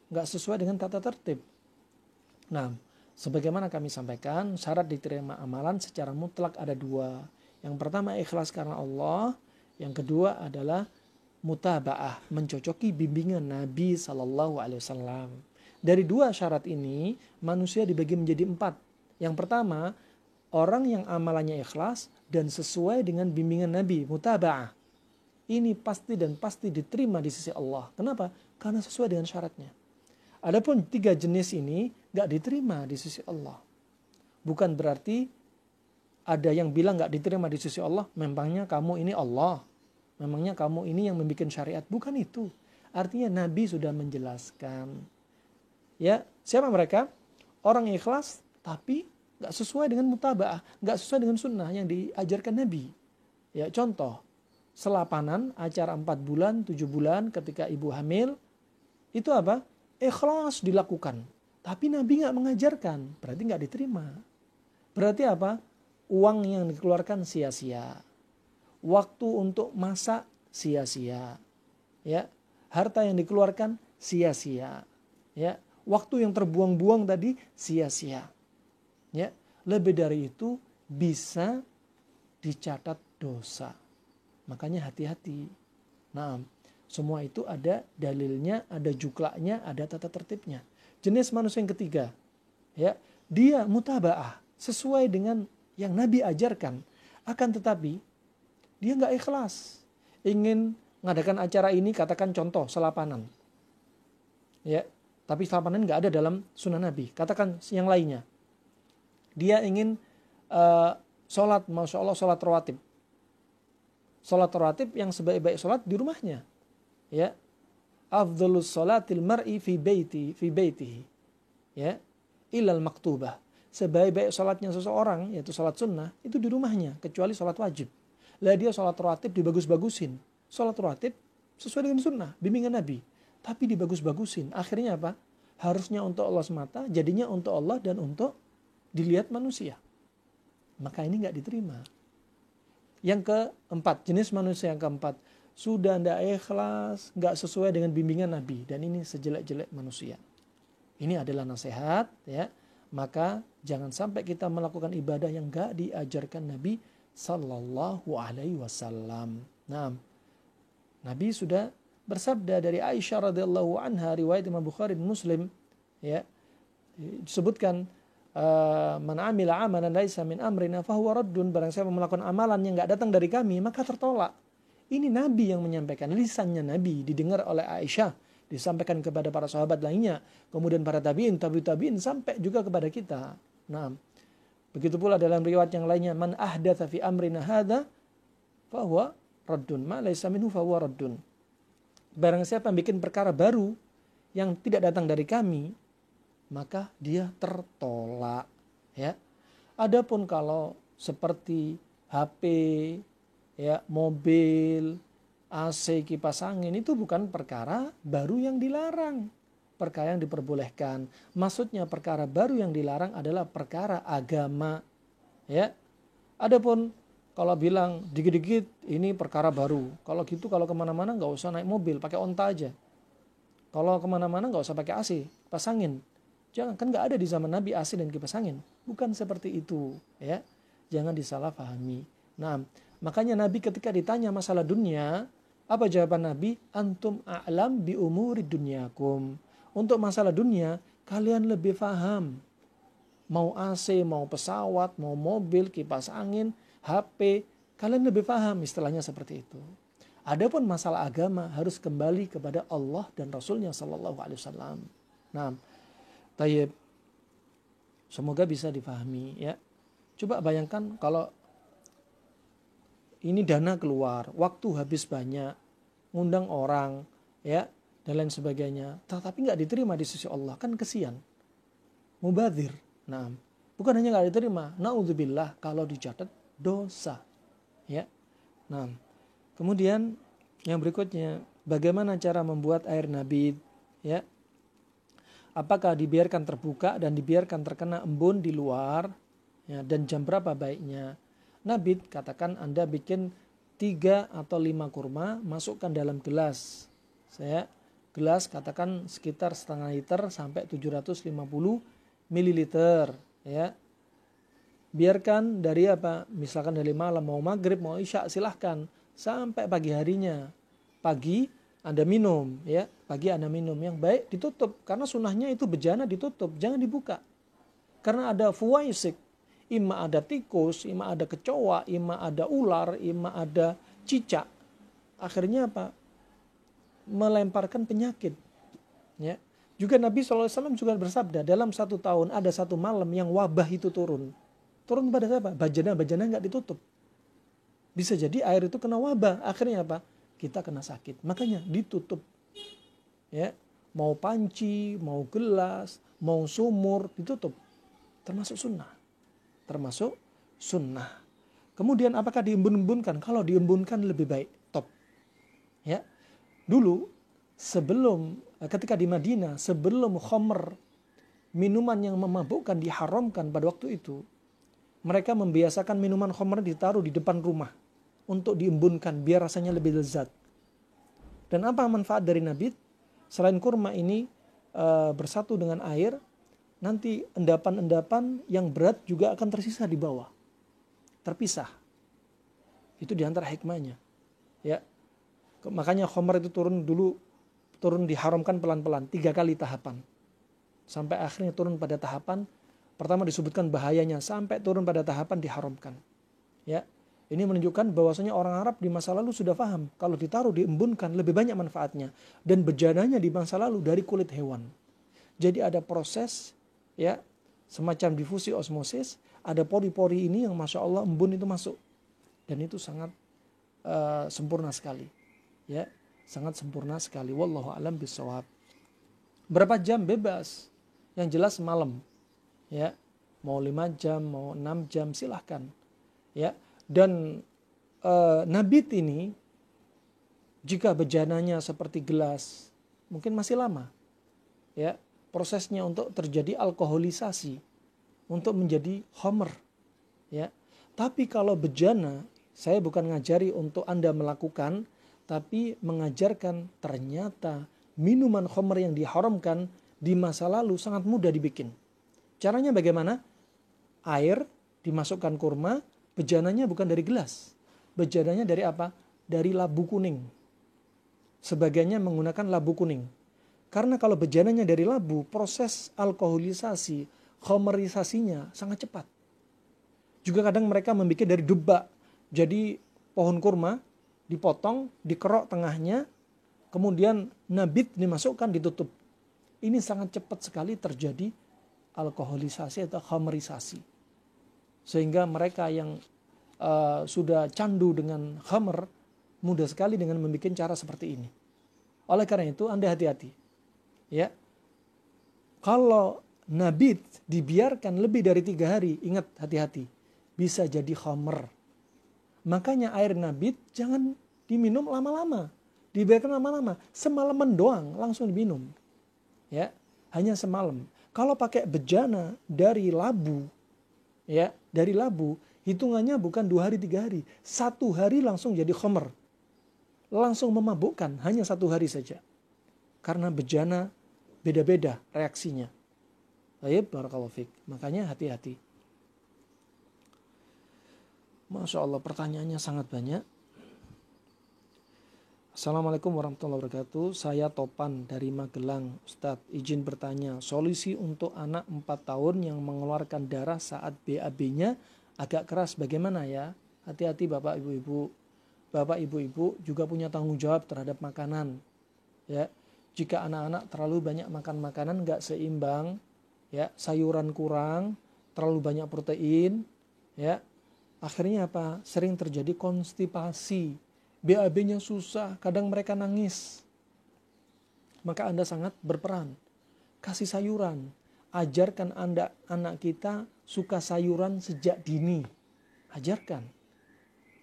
nggak sesuai dengan tata tertib. Nah, sebagaimana kami sampaikan, syarat diterima amalan secara mutlak ada dua. Yang pertama ikhlas karena Allah, yang kedua adalah mutaba'ah, mencocoki bimbingan Nabi SAW. Dari dua syarat ini, manusia dibagi menjadi 4. Yang pertama, orang yang amalannya ikhlas dan sesuai dengan bimbingan Nabi, mutaba'ah. Ini pasti dan pasti diterima di sisi Allah. Kenapa? Karena sesuai dengan syaratnya. Adapun 3 jenis ini gak diterima di sisi Allah. Bukan berarti ada yang bilang gak diterima di sisi Allah, memangnya kamu ini Allah. Memangnya kamu ini yang membuat syariat. Bukan itu. Artinya Nabi sudah menjelaskan. Ya, siapa mereka? Orang ikhlas tapi gak sesuai dengan mutaba'ah, gak sesuai dengan sunnah yang diajarkan Nabi. Ya, contoh. Selapanan, acara 4 bulan, 7 bulan ketika ibu hamil. Itu apa? Ikhlas dilakukan. Tapi Nabi gak mengajarkan. Berarti gak diterima. Berarti apa? Uang yang dikeluarkan sia-sia. Waktu untuk masak sia-sia. Ya. Harta yang dikeluarkan sia-sia. Ya. Waktu yang terbuang-buang tadi sia-sia. Ya. Lebih dari itu bisa dicatat dosa. Makanya hati-hati. Nah, semua itu ada dalilnya, ada juklaknya, ada tata tertibnya. Jenis manusia yang ketiga, ya, dia mutaba'ah, sesuai dengan yang Nabi ajarkan. Akan tetapi, dia nggak ikhlas. Ingin mengadakan acara ini, katakan contoh, selapanan. Ya, tapi selapanan nggak ada dalam sunnah Nabi. Katakan yang lainnya. Dia ingin sholat, Masya Allah, sholat rawatib. Sholat rawatib yang sebaik-baik sholat di rumahnya. Ya. Afdhalus sholatil mar'i fi baitihi. Ya. Ilal maktubah. Sebaik-baik sholatnya seseorang, yaitu sholat sunnah, itu di rumahnya. Kecuali sholat wajib. Lah dia sholat rawatib dibagus-bagusin. Sholat rawatib sesuai dengan sunnah, bimbingan Nabi. Tapi dibagus-bagusin. Akhirnya apa? Harusnya untuk Allah semata, jadinya untuk Allah dan untuk dilihat manusia. Maka ini nggak diterima. Yang keempat, jenis manusia yang keempat, sudah tidak ikhlas, nggak sesuai dengan bimbingan Nabi, dan ini sejelek-jelek manusia. Ini adalah nasihat, ya. Maka jangan sampai kita melakukan ibadah yang nggak diajarkan Nabi Sallallahu Alaihi Wasallam. Nah, Nabi sudah bersabda dari Aisyah radhiyallahu anha, riwayat Imam Bukhari dan Muslim, ya, disebutkan, man amila amalan laisa min amrina fahuwa raddun. Barang siapa melakukan amalan yang enggak datang dari kami, maka tertolak. Ini Nabi yang menyampaikan, lisannya Nabi didengar oleh Aisyah, disampaikan kepada para sahabat lainnya, kemudian para tabi'in, tabi'in sampai juga kepada kita. Nah, begitu pula dalam riwayat yang lainnya, man ahdatsa fi amrina hadza fahuwa raddun, ma laisa minhu fahuwa raddun. Barang siapa yang bikin perkara baru yang tidak datang dari kami, maka dia tertolak, ya. Adapun kalau seperti HP, ya, mobil, AC, kipas angin, itu bukan perkara baru yang dilarang, perkara yang diperbolehkan. Maksudnya perkara baru yang dilarang adalah perkara agama, ya. Adapun kalau bilang dikit-dikit ini perkara baru, kalau gitu kalau kemana-mana nggak usah naik mobil, pakai onta aja. Kalau kemana-mana nggak usah pakai AC, kipas angin. Jangan, kan nggak ada di zaman Nabi AC dan kipas angin. Bukan seperti itu, ya. Jangan disalahpahami. Nah, makanya Nabi ketika ditanya masalah dunia, apa jawaban Nabi? Antum a'lam bi umuri dunyakum. Untuk masalah dunia, kalian lebih paham. Mau AC, mau pesawat, mau mobil, kipas angin, HP, kalian lebih paham, istilahnya seperti itu. Adapun masalah agama harus kembali kepada Allah dan Rasulnya Sallallahu Alaihi Wasallam. Nah, tayyib, semoga bisa difahami, ya. Coba bayangkan kalau ini dana keluar, waktu habis banyak, ngundang orang, ya, dan lain sebagainya, tetapi nggak diterima di sisi Allah, kan kesian, mubadzir. Nah, bukan hanya nggak diterima, naudzubillah, kalau dicatat dosa, ya. Nah, kemudian yang berikutnya, bagaimana cara membuat air nabi ya. Apakah dibiarkan terbuka dan dibiarkan terkena embun di luar, ya, dan jam berapa baiknya? Nabit, katakan Anda bikin 3 atau 5 kurma, masukkan dalam gelas. Gelas katakan sekitar setengah liter sampai 750 mililiter, ya. Biarkan dari misalkan dari malam, mau maghrib, mau isya, silahkan sampai pagi harinya. Pagi Anda minum, ya. Pagi Anda minum, yang baik ditutup, karena sunnahnya itu bejana ditutup, jangan dibuka. Karena ada fuwaisik, ima ada tikus, ima ada kecoa, ima ada ular, ima ada cicak. Akhirnya melemparkan penyakit, ya. Juga Nabi SAW juga bersabda, dalam 1 tahun ada 1 malam yang wabah itu turun pada siapa? Bajana nggak ditutup, bisa jadi air itu kena wabah, akhirnya kita kena sakit. Makanya ditutup, ya. Mau panci, mau gelas, mau sumur, ditutup. Termasuk sunnah. Kemudian apakah diembun-embunkan? Kalau diembunkan lebih baik, top, ya. Dulu ketika di Madinah, sebelum khamr, minuman yang memabukkan diharamkan pada waktu itu, mereka membiasakan minuman khamr ditaruh di depan rumah untuk diembunkan biar rasanya lebih lezat. Dan apa manfaat dari nabit? Selain kurma ini bersatu dengan air, nanti endapan-endapan yang berat juga akan tersisa di bawah, terpisah. Itu diantara hikmahnya, ya. Makanya khamr itu turun diharamkan pelan-pelan, 3 kali tahapan, sampai akhirnya turun pada tahapan pertama disebutkan bahayanya, sampai turun pada tahapan diharamkan, ya. Ini menunjukkan bahwasanya orang Arab di masa lalu sudah paham kalau ditaruh diembunkan lebih banyak manfaatnya, dan bejananya di masa lalu dari kulit hewan. Jadi ada proses, ya, semacam difusi osmosis, ada pori-pori ini yang masya Allah embun itu masuk, dan itu sangat sempurna sekali, ya, sangat sempurna sekali. Wallahu a'lam bishawab. Berapa jam bebas, yang jelas malam, ya. Mau 5 jam, mau 6 jam silahkan, ya. Dan nabit ini jika bejananya seperti gelas mungkin masih lama, ya, prosesnya untuk terjadi alkoholisasi untuk menjadi khamr, ya. Tapi kalau bejana, saya bukan ngajari untuk Anda melakukan, tapi mengajarkan ternyata minuman khamr yang diharamkan di masa lalu sangat mudah dibikin. Caranya bagaimana? Air dimasukkan kurma, bejananya bukan dari gelas. Bejananya dari apa? Dari labu kuning. Sebagiannya menggunakan labu kuning. Karena kalau bejananya dari labu, proses alkoholisasi, khamrisasinya sangat cepat. Juga kadang mereka membuat dari dubak. Jadi pohon kurma dipotong, dikerok tengahnya, kemudian nabit dimasukkan, ditutup. Ini sangat cepat sekali terjadi alkoholisasi atau khamrisasi. Sehingga mereka yang sudah candu dengan khamr mudah sekali dengan membuat cara seperti ini. Oleh karena itu Anda hati-hati, ya. Kalau nabit dibiarkan lebih dari 3 hari, ingat, hati-hati, bisa jadi khamr. Makanya air nabit jangan diminum lama-lama, dibiarkan lama-lama, semalaman doang langsung diminum, ya, hanya semalam. Kalau pakai bejana dari labu, ya, dari labu, hitungannya bukan 2 hari 3 hari, 1 hari langsung jadi khamr, langsung memabukkan, hanya 1 hari saja, karena bejana beda-beda reaksinya. Baik, barakallahu fiik. Makanya hati-hati. Masya Allah, pertanyaannya sangat banyak. Assalamualaikum warahmatullahi wabarakatuh. Saya Topan dari Magelang. Ustadz, izin bertanya, solusi untuk anak 4 tahun yang mengeluarkan darah saat BAB-nya agak keras bagaimana ya? Hati-hati Bapak Ibu-ibu. Bapak Ibu-ibu juga punya tanggung jawab terhadap makanan, ya. Jika anak-anak terlalu banyak makan makanan nggak seimbang, ya, sayuran kurang, terlalu banyak protein, ya, akhirnya sering terjadi konstipasi, BAB-nya susah, kadang mereka nangis. Maka Anda sangat berperan. Kasih sayuran. Ajarkan anak kita suka sayuran sejak dini. Ajarkan.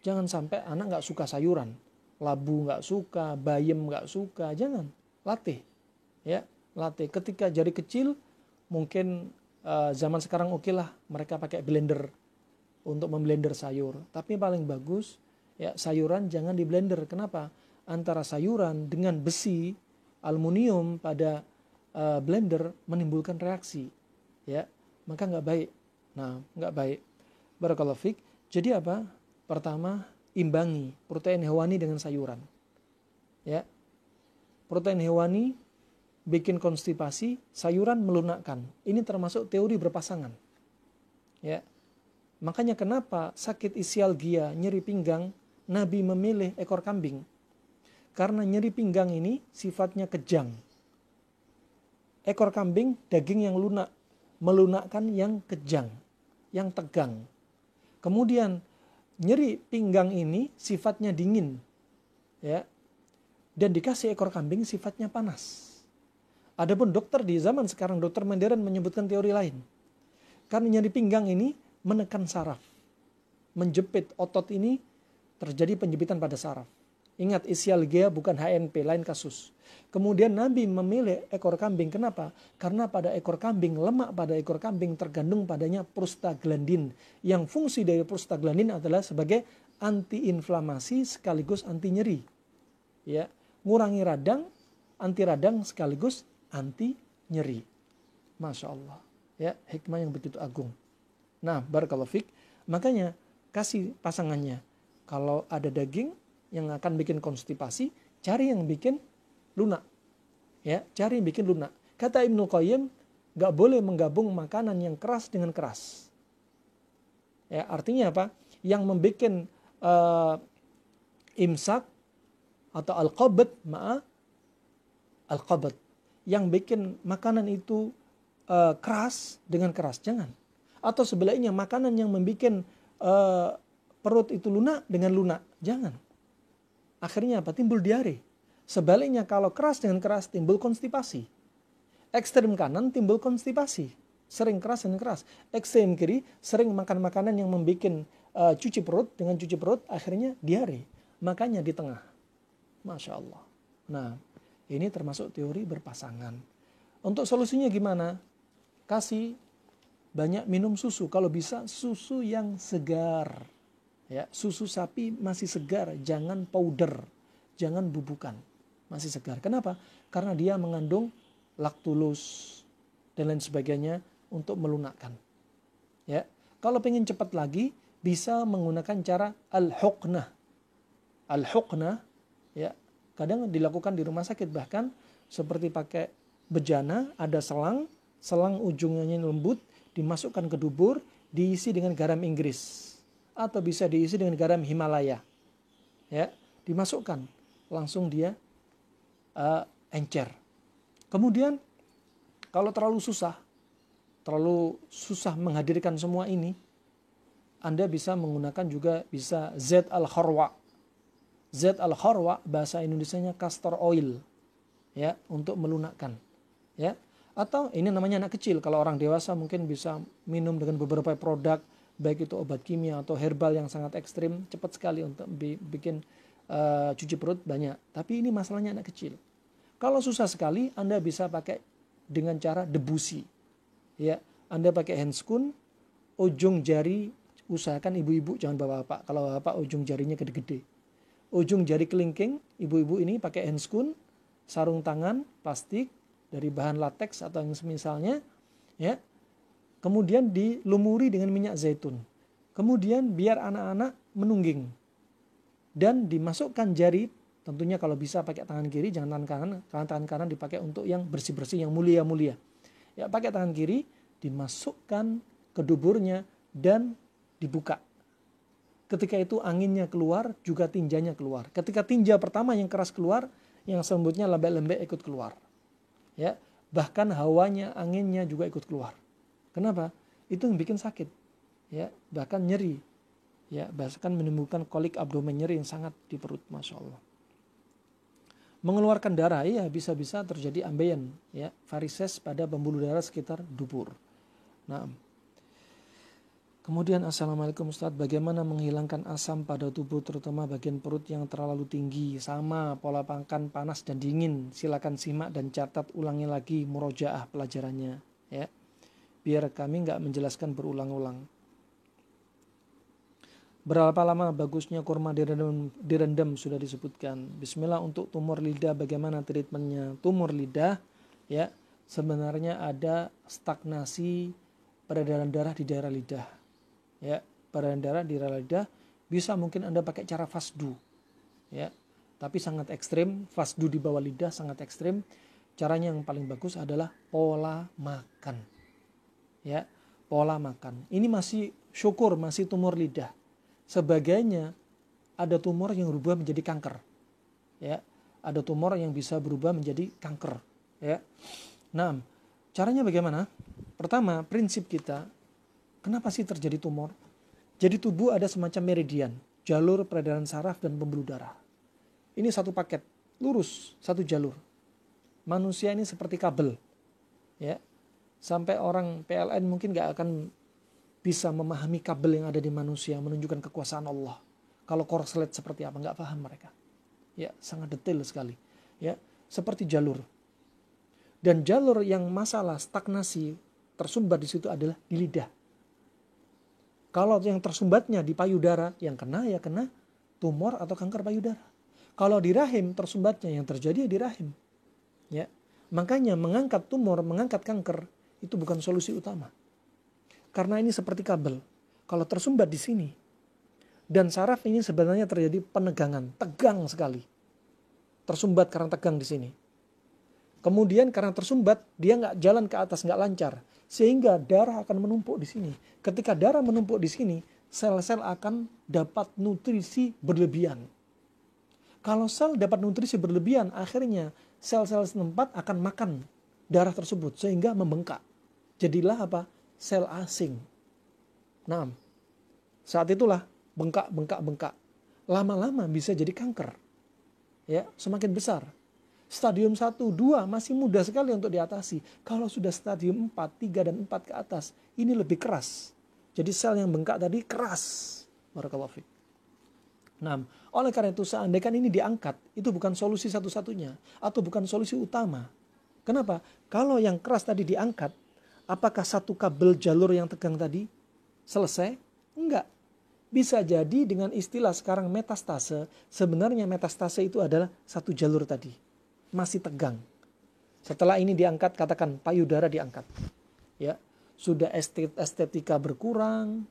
Jangan sampai anak gak suka sayuran. Labu gak suka, bayam gak suka. Jangan. Latih. Ya, latte. Ketika jari kecil mungkin zaman sekarang oke lah mereka pakai blender untuk memblender sayur. Tapi paling bagus ya sayuran jangan di blender. Kenapa? Antara sayuran dengan besi aluminium pada blender menimbulkan reaksi. Ya, maka nggak baik. Nah, nggak baik. Barakallahu fik. Jadi apa? Pertama, imbangi protein hewani dengan sayuran. Ya. Protein hewani bikin konstipasi, sayuran melunakkan. Ini termasuk teori berpasangan. Ya. Makanya kenapa sakit isialgia, nyeri pinggang, Nabi memilih ekor kambing. Karena nyeri pinggang ini sifatnya kejang. Ekor kambing daging yang lunak, melunakkan yang kejang, yang tegang. Kemudian nyeri pinggang ini sifatnya dingin. Ya. Dan dikasih ekor kambing sifatnya panas. Adapun dokter di zaman sekarang, dokter modern menyebutkan teori lain. Karena nyeri pinggang ini menekan saraf. Menjepit otot ini terjadi penjepitan pada saraf. Ingat, isialgia bukan HNP, lain kasus. Kemudian Nabi memilih ekor kambing. Kenapa? Karena pada ekor kambing, lemak pada ekor kambing terkandung padanya prostaglandin. Yang fungsi dari prostaglandin adalah sebagai antiinflamasi sekaligus anti nyeri. Ya, ngurangi radang, anti radang sekaligus anti nyeri. Masya Allah. Ya, hikmah yang begitu agung. Nah, barakallahu fik. Makanya kasih pasangannya. Kalau ada daging yang akan bikin konstipasi, cari yang bikin lunak. Ya, cari yang bikin lunak. Kata Ibnu Qayyim, gak boleh menggabung makanan yang keras dengan keras. Ya, artinya apa? Yang membikin imsak atau al-qabd ma'a al-qabd. Yang bikin makanan itu keras dengan keras, jangan. Atau sebaliknya makanan yang membikin perut itu lunak dengan lunak, jangan. Akhirnya apa? Timbul diare. Sebaliknya kalau keras dengan keras timbul konstipasi. Ekstrem kanan timbul konstipasi, sering keras dan keras. Ekstrem kiri sering makan makanan yang membikin cuci perut, dengan cuci perut akhirnya diare. Makanya di tengah. Masya Allah. Nah, ini termasuk teori berpasangan. Untuk solusinya gimana? Kasih banyak minum susu. Kalau bisa susu yang segar. Ya, susu sapi masih segar, jangan powder, jangan bubukan. Masih segar. Kenapa? Karena dia mengandung laktulus dan lain sebagainya untuk melunakkan. Ya. Kalau pengen cepat lagi, bisa menggunakan cara al-huqnah. Al-huqnah ya, kadang dilakukan di rumah sakit, bahkan seperti pakai bejana, ada selang ujungnya lembut, dimasukkan ke dubur, diisi dengan garam Inggris atau bisa diisi dengan garam Himalaya. Ya, dimasukkan, langsung dia encer. Kemudian kalau terlalu susah menghadirkan semua ini, Anda bisa menggunakan juga bisa zat al-kharwa. Zat al-kharwa bahasa Indonesianya castor oil, ya, untuk melunakkan, ya. Atau ini namanya anak kecil. Kalau orang dewasa mungkin bisa minum dengan beberapa produk, baik itu obat kimia atau herbal yang sangat ekstrim, cepat sekali untuk bikin cuci perut banyak. Tapi ini masalahnya anak kecil. Kalau susah sekali, Anda bisa pakai dengan cara debusi, ya. Anda pakai handscoon, ujung jari usahakan ibu-ibu, jangan bapak-bapak. Kalau bapak ujung jarinya gede-gede. Ujung jari kelingking, ibu-ibu ini pakai handscoon, sarung tangan plastik dari bahan latex atau yang semisalnya, ya. Kemudian dilumuri dengan minyak zaitun. Kemudian biar anak-anak menungging. Dan dimasukkan jari, tentunya kalau bisa pakai tangan kiri, jangan tangan kanan. Kalau tangan kanan dipakai untuk yang bersih-bersih, yang mulia-mulia. Ya, pakai tangan kiri, dimasukkan ke duburnya dan dibuka. Ketika itu anginnya keluar, juga tinjanya keluar. Ketika tinja pertama yang keras keluar, yang selanjutnya lembek-lembek ikut keluar. Ya, bahkan hawanya, anginnya juga ikut keluar. Kenapa? Itu yang bikin sakit. Ya, bahkan nyeri. Ya, bahkan menimbulkan kolik abdomen, nyeri yang sangat di perut, Masya Allah. Mengeluarkan darah, iya bisa-bisa terjadi ambeien, ya, varises pada pembuluh darah sekitar dubur. Nah, Kemudian assalamualaikum Ustadz, bagaimana menghilangkan asam pada tubuh terutama bagian perut yang terlalu tinggi? Sama pola makan panas dan dingin. Silakan simak dan catat ulangi lagi murojaah pelajarannya ya. Biar kami nggak menjelaskan berulang-ulang. Berapa lama bagusnya kurma direndam sudah disebutkan. Bismillah. Untuk tumor lidah bagaimana treatmentnya? Tumor lidah ya sebenarnya ada stagnasi peredaran darah di daerah lidah. Ya, peredaran darah di daerah lidah bisa mungkin Anda pakai cara fasdu. Ya. Tapi sangat ekstrim, fasdu di bawah lidah sangat ekstrim. Caranya yang paling bagus adalah pola makan. Ya, pola makan. Ini masih syukur masih tumor lidah. Sebagainya ada tumor yang berubah menjadi kanker. Ya, ada tumor yang bisa berubah menjadi kanker. Ya. Nah, caranya bagaimana? Pertama, prinsip kita, kenapa sih terjadi tumor? Jadi tubuh ada semacam meridian, jalur peredaran saraf dan pembuluh darah. Ini satu paket, lurus, satu jalur. Manusia ini seperti kabel. Ya. Sampai orang PLN mungkin gak akan bisa memahami kabel yang ada di manusia, menunjukkan kekuasaan Allah. Kalau korslet seperti apa, gak paham mereka. Ya, sangat detail sekali. Ya, seperti jalur. Dan jalur yang masalah stagnasi tersumbat di situ adalah di lidah. Kalau yang tersumbatnya di payudara, yang kena ya kena tumor atau kanker payudara. Kalau di rahim tersumbatnya yang terjadi di rahim. Ya. Makanya mengangkat tumor, mengangkat kanker itu bukan solusi utama. Karena ini seperti kabel. Kalau tersumbat di sini dan saraf ini sebenarnya terjadi penegangan, tegang sekali. Tersumbat karena tegang di sini. Kemudian karena tersumbat dia nggak jalan ke atas, nggak lancar. Sehingga darah akan menumpuk di sini. Ketika darah menumpuk di sini, sel-sel akan dapat nutrisi berlebihan. Kalau sel dapat nutrisi berlebihan, akhirnya sel-sel setempat akan makan darah tersebut sehingga membengkak. Jadilah apa? Sel asing. Nah, saat itulah bengkak. Lama-lama bisa jadi kanker. Ya, semakin besar. Stadium 1, 2 masih mudah sekali untuk diatasi. Kalau sudah stadium 4, 3 dan 4 ke atas, ini lebih keras. Jadi sel yang bengkak tadi keras. Barakallahu fiik. Nah, oleh karena itu seandainya ini diangkat, itu bukan solusi satu-satunya atau bukan solusi utama. Kenapa? Kalau yang keras tadi diangkat, apakah satu kabel jalur yang tegang tadi selesai? Enggak. Bisa jadi dengan istilah sekarang metastase, sebenarnya metastase itu adalah satu jalur tadi. Masih tegang. Setelah ini diangkat, katakan payudara diangkat. Ya, sudah estetika berkurang,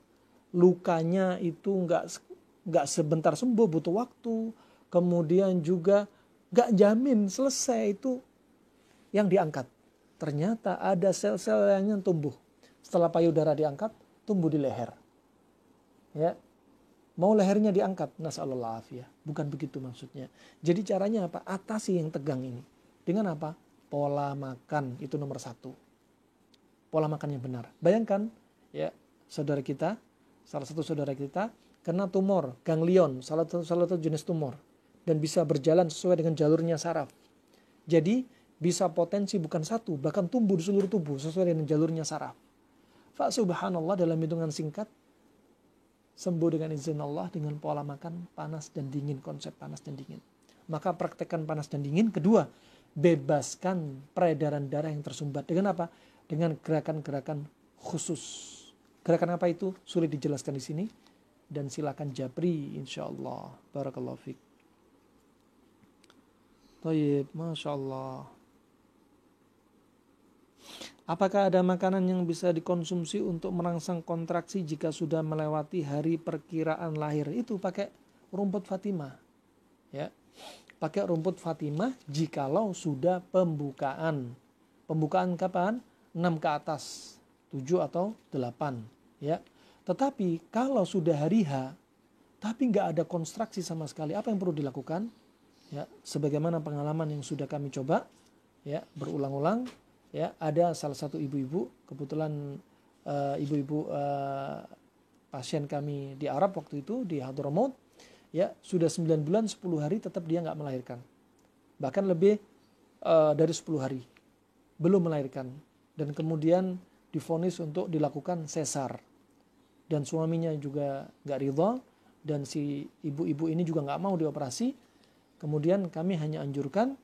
lukanya itu enggak sebentar sembuh, butuh waktu. Kemudian juga enggak jamin selesai itu yang diangkat. Ternyata ada sel-sel yang tumbuh. Setelah payudara diangkat, tumbuh di leher. Ya. Mau lehernya diangkat, nasallallahu afiyah. Bukan begitu maksudnya. Jadi caranya apa? Atasi yang tegang ini. Dengan apa? Pola makan, itu nomor 1. Pola makan yang benar. Bayangkan, ya, saudara kita, salah satu saudara kita, kena tumor, ganglion, salah satu jenis tumor. Dan bisa berjalan sesuai dengan jalurnya saraf. Jadi, bisa potensi bukan satu, bahkan tumbuh di seluruh tubuh sesuai dengan jalurnya saraf. Fa subhanallah, dalam hitungan singkat, sembuh dengan izin Allah dengan pola makan panas dan dingin, konsep panas dan dingin. Maka praktekkan panas dan dingin. Kedua, bebaskan peredaran darah yang tersumbat. Dengan apa? Dengan gerakan-gerakan khusus. Gerakan apa itu? Sulit dijelaskan di sini. Dan silakan japri insyaallah. Barakallahu fiik. Thayyib, Masya Allah. Apakah ada makanan yang bisa dikonsumsi untuk merangsang kontraksi jika sudah melewati hari perkiraan lahir? Itu pakai rumput Fatimah. Ya. Pakai rumput Fatimah jikalau sudah pembukaan. Pembukaan kapan? 6 ke atas, 7 atau 8. Ya. Tetapi kalau sudah hari H, tapi nggak ada kontraksi sama sekali, apa yang perlu dilakukan? Ya, sebagaimana pengalaman yang sudah kami coba, ya, berulang-ulang. Ya, ada salah satu ibu-ibu, kebetulan ibu-ibu pasien kami di Arab waktu itu, di Hadramaut, ya, sudah 9 bulan 10 hari tetap dia nggak melahirkan. Bahkan lebih dari 10 hari belum melahirkan, dan kemudian divonis untuk dilakukan sesar. dan suaminya juga nggak ridha, dan si ibu-ibu ini juga nggak mau dioperasi. Kemudian kami hanya anjurkan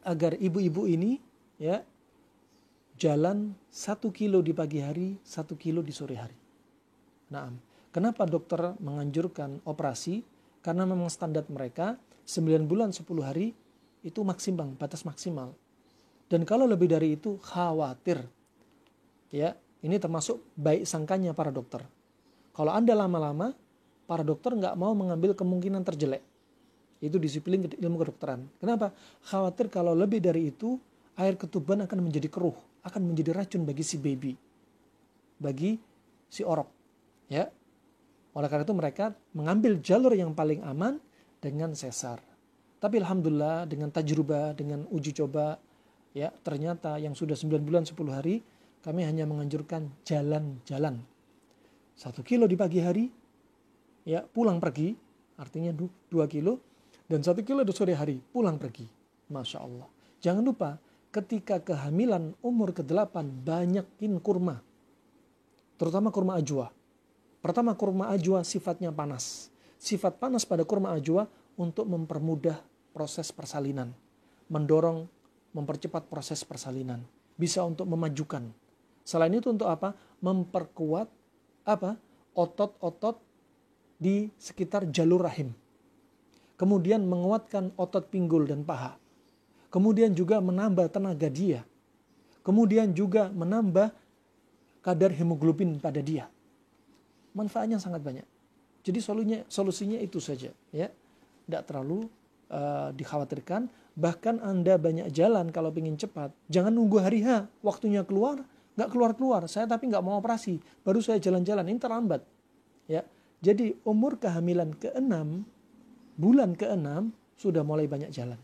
agar ibu-ibu ini ya jalan 1 kilo di pagi hari, 1 kilo di sore hari. Nah, kenapa dokter menganjurkan operasi? Karena memang standar mereka 9 bulan 10 hari itu maksimal, batas maksimal. Dan kalau lebih dari itu khawatir. Ya, ini termasuk baik sangkanya para dokter. Kalau Anda lama-lama, para dokter nggak mau mengambil kemungkinan terjelek. Itu disiplin ilmu kedokteran. Kenapa? Khawatir kalau lebih dari itu, air ketuban akan menjadi keruh, akan menjadi racun bagi si baby, bagi si orok. Ya, oleh karena itu mereka mengambil jalur yang paling aman dengan sesar. Tapi alhamdulillah dengan tajrubah, dengan uji coba, ya ternyata yang sudah 9 bulan 10 hari, kami hanya menganjurkan jalan-jalan. 1 kilo di pagi hari, ya pulang pergi, artinya 2 kilo, dan 1 kilo di sore hari, pulang pergi. Masya Allah. Jangan lupa, ketika kehamilan umur ke-8, banyakin kurma. Terutama kurma ajwa. Pertama, kurma ajwa sifatnya panas. Sifat panas pada kurma ajwa untuk mempermudah proses persalinan. Mendorong, mempercepat proses persalinan. Bisa untuk memajukan. Selain itu untuk apa? Memperkuat otot-otot di sekitar jalur rahim. Kemudian menguatkan otot pinggul dan paha. Kemudian juga menambah tenaga dia. Kemudian juga menambah kadar hemoglobin pada dia. Manfaatnya sangat banyak. Jadi solusinya itu saja, ya. Tidak terlalu dikhawatirkan. Bahkan Anda banyak jalan kalau ingin cepat. Jangan nunggu hari H, waktunya keluar, nggak keluar. Saya tapi nggak mau operasi, baru saya jalan-jalan, ini terlambat. Ya. Jadi umur kehamilan ke-6, bulan ke-6 sudah mulai banyak jalan.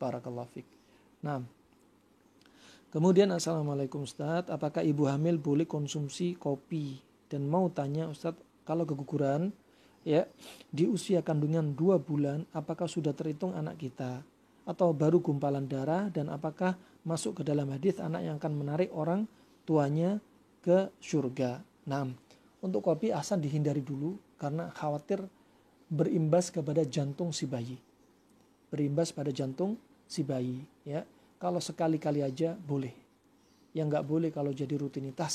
Barakallahu fiik. Nah, kemudian assalamualaikum Ustaz, apakah ibu hamil boleh konsumsi kopi? Dan mau tanya Ustaz, kalau keguguran ya di usia kandungan 2 bulan, apakah sudah terhitung anak kita atau baru gumpalan darah, dan apakah masuk ke dalam hadis anak yang akan menarik orang tuanya ke surga? Nah, untuk kopi asal dihindari dulu karena khawatir berimbas kepada jantung si bayi. Berimbas pada jantung si bayi, ya. Kalau sekali-kali aja boleh. Yang nggak boleh kalau jadi rutinitas.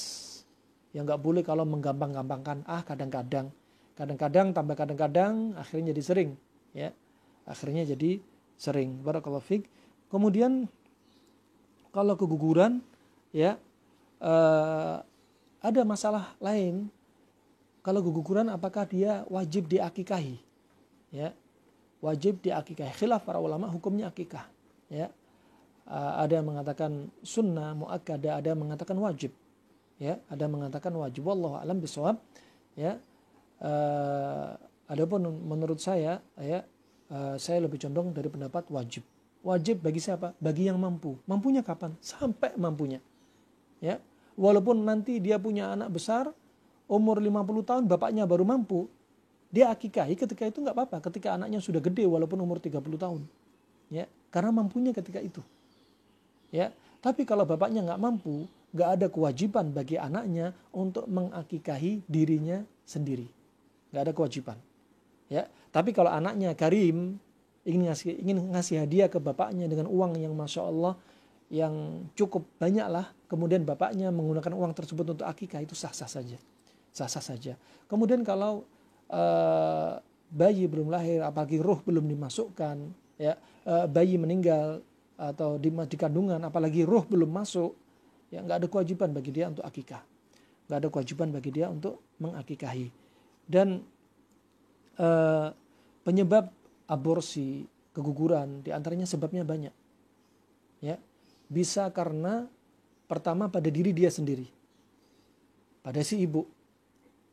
Yang nggak boleh kalau menggampang-gampangkan. Kadang-kadang tambah kadang-kadang akhirnya jadi sering, ya. Akhirnya jadi sering. Barakallahu fiik. Kemudian kalau keguguran, ya, ada masalah lain. Kalau keguguran apakah dia wajib diakikahi? Ya, wajib diakikahi. Khilaf para ulama hukumnya akikah. Ya, ada yang mengatakan sunnah muakkadah, ada yang mengatakan wajib. Ya, ada yang mengatakan wajib. Wallahu a'lam bishawab. Ya, adapun menurut saya, ya, saya lebih condong dari pendapat wajib. Wajib bagi siapa? Bagi yang mampu. Mampunya kapan? Sampai mampunya. Ya, walaupun nanti dia punya anak besar, umur 50 tahun, bapaknya baru mampu, dia akikahi ketika itu nggak apa-apa. Ketika anaknya sudah gede walaupun umur 30 tahun. Ya, karena mampunya ketika itu. Ya, tapi kalau bapaknya nggak mampu, nggak ada kewajiban bagi anaknya untuk mengakikahi dirinya sendiri. Nggak ada kewajiban. Ya, tapi kalau anaknya karim, ingin ngasih hadiah ke bapaknya dengan uang yang masya Allah yang cukup banyak lah, kemudian bapaknya menggunakan uang tersebut untuk akikah, itu sah-sah saja. Sah-sah saja. Kemudian kalau bayi belum lahir, apalagi ruh belum dimasukkan, ya, bayi meninggal atau di kandungan, apalagi ruh belum masuk, ya nggak ada kewajiban bagi dia untuk akikah, nggak ada kewajiban bagi dia untuk mengakikahi. Dan penyebab aborsi, keguguran, diantaranya sebabnya banyak, ya, bisa karena pertama pada diri dia sendiri, pada si ibu.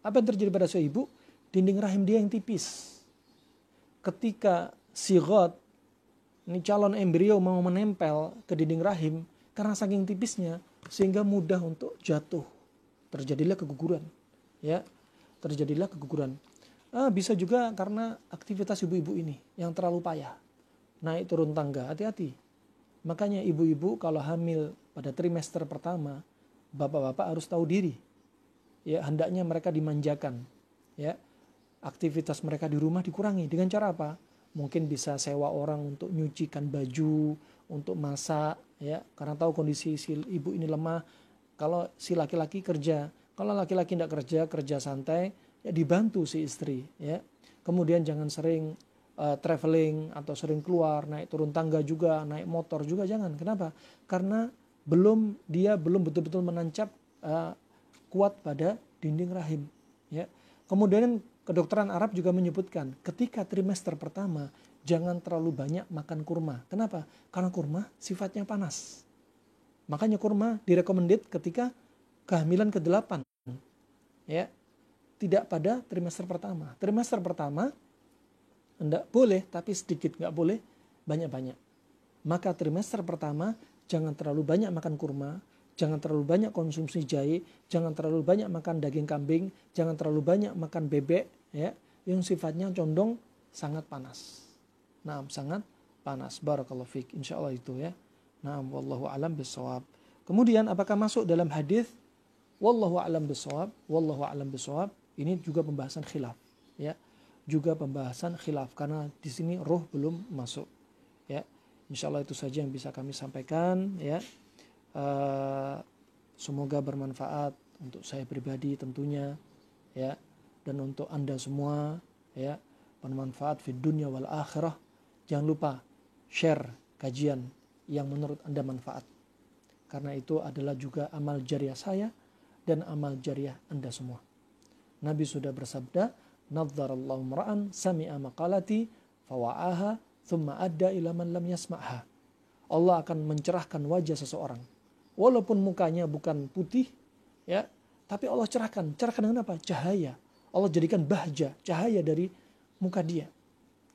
Apa yang terjadi pada si ibu? Dinding rahim dia yang tipis. Ketika sigot, ini calon embrio mau menempel ke dinding rahim, karena saking tipisnya, sehingga mudah untuk jatuh. Terjadilah keguguran. Ya, terjadilah keguguran. Bisa juga karena aktivitas ibu-ibu ini yang terlalu payah. Naik turun tangga, hati-hati. Makanya ibu-ibu kalau hamil pada trimester pertama, bapak-bapak harus tahu diri. ya hendaknya mereka dimanjakan, ya. Aktivitas mereka di rumah dikurangi dengan cara apa? Mungkin bisa sewa orang untuk nyucikan baju, untuk masak, ya. Karena tahu kondisi si ibu ini lemah. Kalau si laki-laki kerja, kalau laki-laki tidak kerja, kerja santai, ya dibantu si istri, ya. Kemudian jangan sering traveling atau sering keluar, naik turun tangga juga, naik motor juga jangan. Kenapa? Karena dia belum betul-betul menancap kuat pada dinding rahim, ya. Kemudian kedokteran Arab juga menyebutkan ketika trimester pertama jangan terlalu banyak makan kurma. Kenapa? Karena kurma sifatnya panas. Makanya kurma direkomended ketika kehamilan ke-8. Ya. Tidak pada trimester pertama. Trimester pertama enggak boleh, tapi sedikit, enggak boleh banyak-banyak. Maka trimester pertama jangan terlalu banyak makan kurma, jangan terlalu banyak konsumsi jahe, jangan terlalu banyak makan daging kambing, jangan terlalu banyak makan bebek, ya, yang sifatnya condong sangat panas. Nah, sangat panas. Barakallahu fiik. Insyaallah itu ya. Nah, wallahu alam bisawab. Kemudian apakah masuk dalam hadis wallahu alam bisawab? Wallahu alam bisawab. Ini juga pembahasan khilaf, ya. Juga pembahasan khilaf karena di sini roh belum masuk, ya. Insyaallah itu saja yang bisa kami sampaikan, ya. Semoga bermanfaat untuk saya pribadi tentunya, ya, dan untuk Anda semua, ya, bermanfaat di dunia wal akhirah. Jangan lupa share kajian yang menurut Anda manfaat, karena itu adalah juga amal jariah saya dan amal jariah Anda semua. Nabi sudah bersabda, "Nadzarallahu mar'an sami'a maqalati fawa'aha thumma adda ila man lam yasma'ha." Allah akan mencerahkan wajah seseorang. Walaupun mukanya bukan putih, ya, tapi Allah cerahkan. Cerahkan dengan apa? Cahaya. Allah jadikan bahja, cahaya dari muka dia.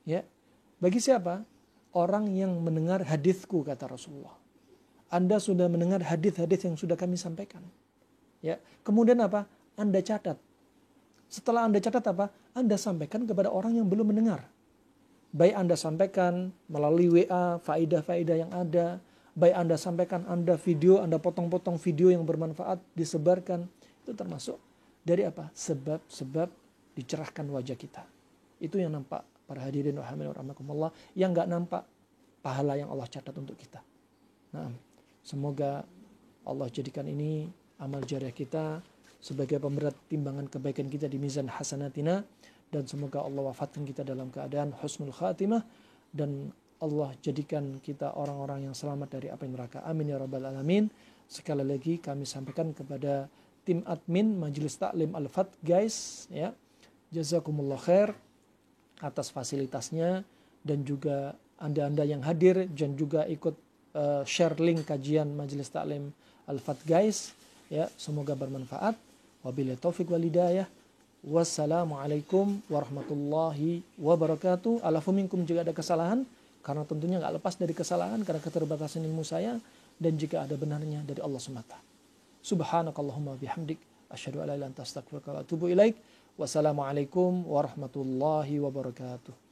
Ya. Bagi siapa? Orang yang mendengar hadisku, kata Rasulullah. Anda sudah mendengar hadis-hadis yang sudah kami sampaikan. Ya. Kemudian apa? Anda catat. Setelah Anda catat apa? Anda sampaikan kepada orang yang belum mendengar. Baik Anda sampaikan melalui WA, faedah-faedah yang ada. Baik Anda sampaikan, Anda video, Anda potong-potong video yang bermanfaat, disebarkan. Itu termasuk dari apa? Sebab-sebab dicerahkan wajah kita. Itu yang nampak para hadirin rahimakumullah, yang enggak nampak pahala yang Allah catat untuk kita. Nah, semoga Allah jadikan ini amal jariah kita sebagai pemberat timbangan kebaikan kita di mizan hasanatina, dan semoga Allah wafatkan kita dalam keadaan husnul khatimah, dan Allah jadikan kita orang-orang yang selamat dari api neraka. Amin ya rabbal alamin. Sekali lagi kami sampaikan kepada tim admin Majelis Taklim Al-Fat, guys, ya, jazakumullah khair atas fasilitasnya, dan juga anda-anda yang hadir dan juga ikut share link kajian Majelis Taklim Al-Fat, guys, ya, semoga bermanfaat. Wabillahi taufik wal hidayah. Wassalamualaikum warahmatullahi wabarakatuh. Alafu minkum jika ada kesalahan, karena tentunya nggak lepas dari kesalahan karena keterbatasan ilmu saya, dan jika ada benarnya dari Allah semata. Subhanakallahumma bihamdik asyhadu an la ilaha illa anta astaghfiruka wa atubu ilaik. Wassalamualaikum warahmatullahi wabarakatuh.